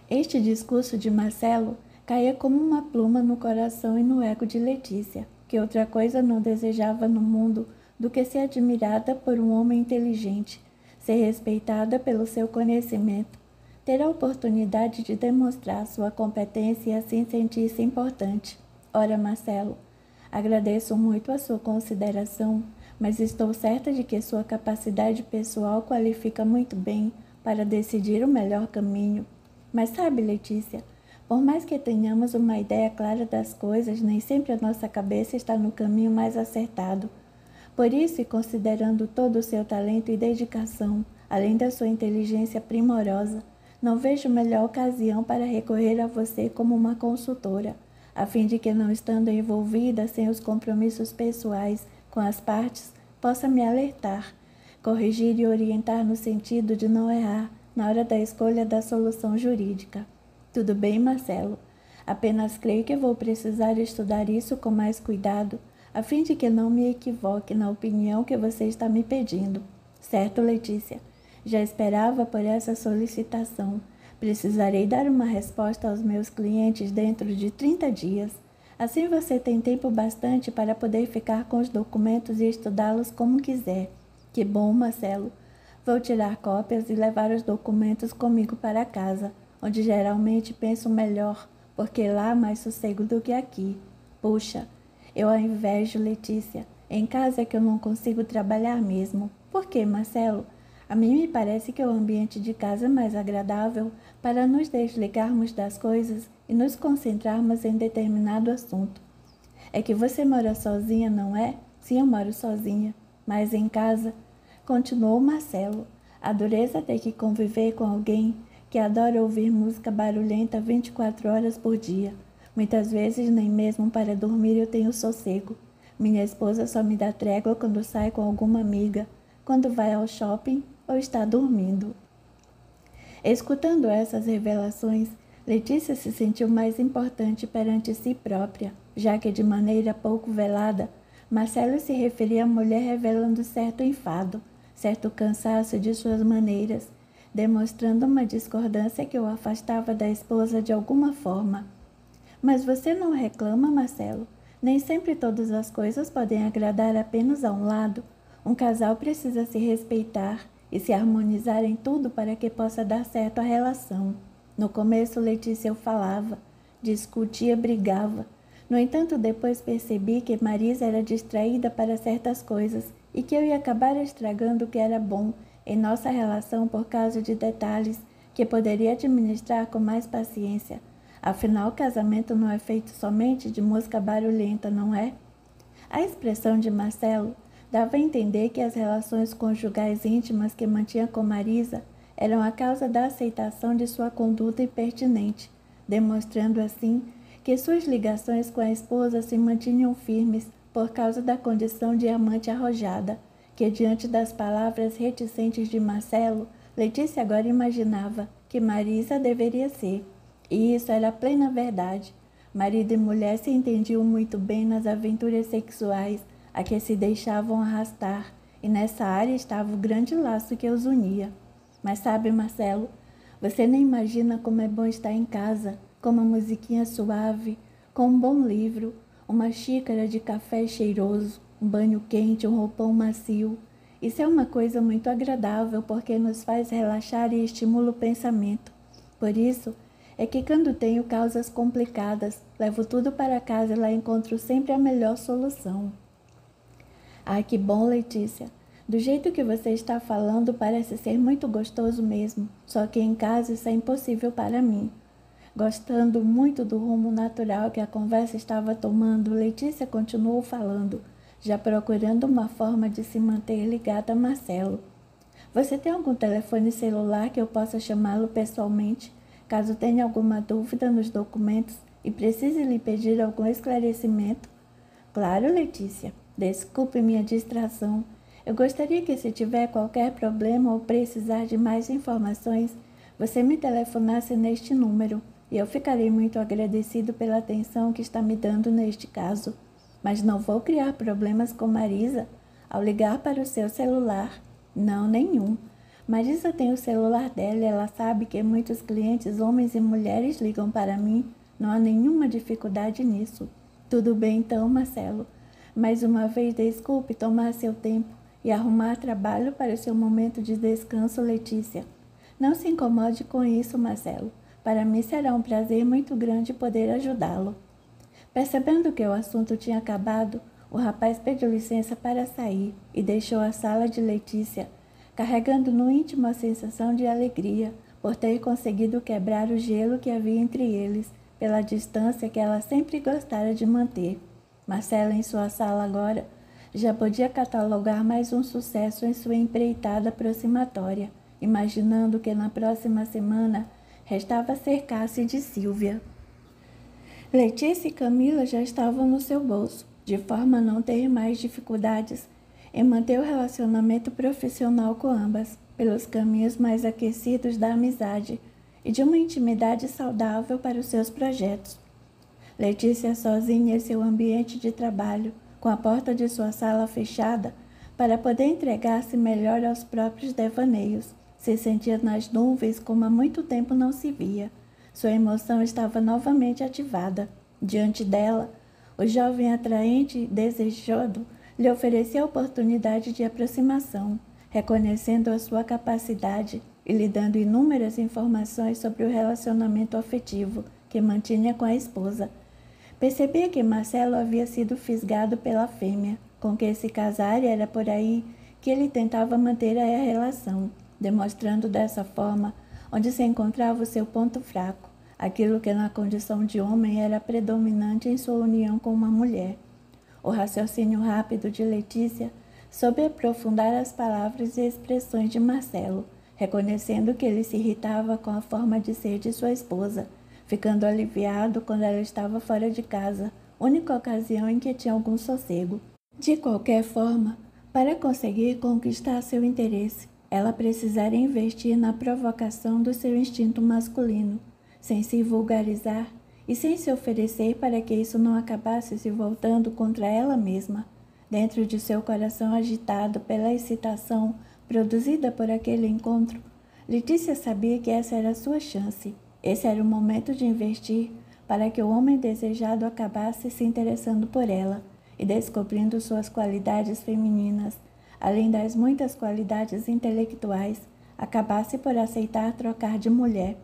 Este discurso de Marcelo caía como uma pluma no coração e no ego de Letícia, que outra coisa não desejava no mundo do que ser admirada por um homem inteligente, ser respeitada pelo seu conhecimento, ter a oportunidade de demonstrar sua competência e assim sentir-se importante. Ora, Marcelo, agradeço muito a sua consideração, mas estou certa de que sua capacidade pessoal qualifica muito bem para decidir o melhor caminho. Mas sabe, Letícia, por mais que tenhamos uma ideia clara das coisas, nem sempre a nossa cabeça está no caminho mais acertado. Por isso, e considerando todo o seu talento e dedicação, além da sua inteligência primorosa, não vejo melhor ocasião para recorrer a você como uma consultora, a fim de que, não estando envolvida sem os compromissos pessoais com as partes, possa me alertar, corrigir e orientar no sentido de não errar na hora da escolha da solução jurídica. Tudo bem, Marcelo. Apenas creio que vou precisar estudar isso com mais cuidado, a fim de que não me equivoque na opinião que você está me pedindo. Certo, Letícia? Já esperava por essa solicitação. Precisarei dar uma resposta aos meus clientes dentro de 30 dias. Assim você tem tempo bastante para poder ficar com os documentos e estudá-los como quiser. Que bom, Marcelo. Vou tirar cópias e levar os documentos comigo para casa, onde geralmente penso melhor, porque lá há mais sossego do que aqui. Puxa, eu a invejo, Letícia. Em casa é que eu não consigo trabalhar mesmo. Por quê, Marcelo? A mim me parece que o ambiente de casa é mais agradável para nos desligarmos das coisas e nos concentrarmos em determinado assunto. É que você mora sozinha, não é? Sim, eu moro sozinha. Mas em casa, continuou Marcelo, a dureza ter que conviver com alguém que adora ouvir música barulhenta 24 horas por dia. Muitas vezes nem mesmo para dormir eu tenho sossego. Minha esposa só me dá trégua quando sai com alguma amiga, quando vai ao shopping ou está dormindo. Escutando essas revelações, Letícia se sentiu mais importante perante si própria, já que de maneira pouco velada, Marcelo se referia à mulher revelando certo enfado, certo cansaço de suas maneiras, demonstrando uma discordância que o afastava da esposa de alguma forma. Mas você não reclama, Marcelo? Nem sempre todas as coisas podem agradar apenas a um lado. Um casal precisa se respeitar e se harmonizar em tudo para que possa dar certo a relação. No começo, Letícia eu falava, discutia, brigava. No entanto, depois percebi que Marisa era distraída para certas coisas e que eu ia acabar estragando o que era bom em nossa relação por causa de detalhes que poderia administrar com mais paciência. Afinal, o casamento não é feito somente de música barulhenta, não é? A expressão de Marcelo dava a entender que as relações conjugais íntimas que mantinha com Marisa eram a causa da aceitação de sua conduta impertinente, demonstrando assim que suas ligações com a esposa se mantinham firmes por causa da condição de amante arrojada, que diante das palavras reticentes de Marcelo, Letícia agora imaginava que Marisa deveria ser. E isso era a plena verdade. Marido e mulher se entendiam muito bem nas aventuras sexuais a que se deixavam arrastar, e nessa área estava o grande laço que os unia. Mas sabe, Marcelo, você nem imagina como é bom estar em casa, com uma musiquinha suave, com um bom livro, uma xícara de café cheiroso, um banho quente, um roupão macio. Isso é uma coisa muito agradável porque nos faz relaxar e estimula o pensamento. Por isso é que quando tenho causas complicadas, levo tudo para casa e lá encontro sempre a melhor solução. Ah, que bom, Letícia. Do jeito que você está falando, parece ser muito gostoso mesmo, só que em casa isso é impossível para mim. Gostando muito do rumo natural que a conversa estava tomando, Letícia continuou falando, já procurando uma forma de se manter ligada a Marcelo. Você tem algum telefone celular que eu possa chamá-lo pessoalmente, caso tenha alguma dúvida nos documentos e precise lhe pedir algum esclarecimento? Claro, Letícia. Desculpe minha distração. Eu gostaria que, se tiver qualquer problema ou precisar de mais informações, você me telefonasse neste número e eu ficarei muito agradecido pela atenção que está me dando neste caso. Mas não vou criar problemas com Marisa ao ligar para o seu celular. Não, nenhum. Marisa tem o celular dela e ela sabe que muitos clientes, homens e mulheres, ligam para mim. Não há nenhuma dificuldade nisso. Tudo bem então, Marcelo. Mais uma vez, desculpe tomar seu tempo e arrumar trabalho para o seu momento de descanso, Letícia. Não se incomode com isso, Marcelo. Para mim será um prazer muito grande poder ajudá-lo. Percebendo que o assunto tinha acabado, o rapaz pediu licença para sair e deixou a sala de Letícia, carregando no íntimo a sensação de alegria por ter conseguido quebrar o gelo que havia entre eles, pela distância que ela sempre gostara de manter. Marcelo, em sua sala agora, já podia catalogar mais um sucesso em sua empreitada aproximatória, imaginando que na próxima semana restava cercar-se de Sílvia. Letícia e Camila já estavam no seu bolso, de forma a não ter mais dificuldades em manter o relacionamento profissional com ambas, pelos caminhos mais aquecidos da amizade e de uma intimidade saudável para os seus projetos. Letícia sozinha em seu ambiente de trabalho, com a porta de sua sala fechada, para poder entregar-se melhor aos próprios devaneios, se sentia nas nuvens como há muito tempo não se via. Sua emoção estava novamente ativada. Diante dela, o jovem atraente e desejado lhe oferecia a oportunidade de aproximação, reconhecendo a sua capacidade e lhe dando inúmeras informações sobre o relacionamento afetivo que mantinha com a esposa. Percebia que Marcelo havia sido fisgado pela fêmea, com que se casara, e era por aí que ele tentava manter a relação, demonstrando dessa forma onde se encontrava o seu ponto fraco, aquilo que na condição de homem era predominante em sua união com uma mulher. O raciocínio rápido de Letícia soube aprofundar as palavras e expressões de Marcelo, reconhecendo que ele se irritava com a forma de ser de sua esposa, ficando aliviado quando ela estava fora de casa, única ocasião em que tinha algum sossego. De qualquer forma, para conseguir conquistar seu interesse, ela precisaria investir na provocação do seu instinto masculino, sem se vulgarizar e sem se oferecer para que isso não acabasse se voltando contra ela mesma. Dentro de seu coração agitado pela excitação produzida por aquele encontro, Letícia sabia que essa era a sua chance. Esse era o momento de investir para que o homem desejado acabasse se interessando por ela e descobrindo suas qualidades femininas, além das muitas qualidades intelectuais, acabasse por aceitar trocar de mulher,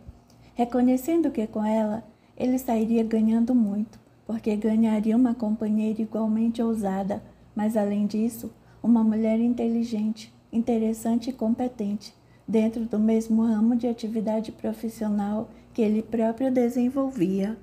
reconhecendo que com ela ele sairia ganhando muito, porque ganharia uma companheira igualmente ousada, mas além disso, uma mulher inteligente, interessante e competente, dentro do mesmo ramo de atividade profissional que ele próprio desenvolvia.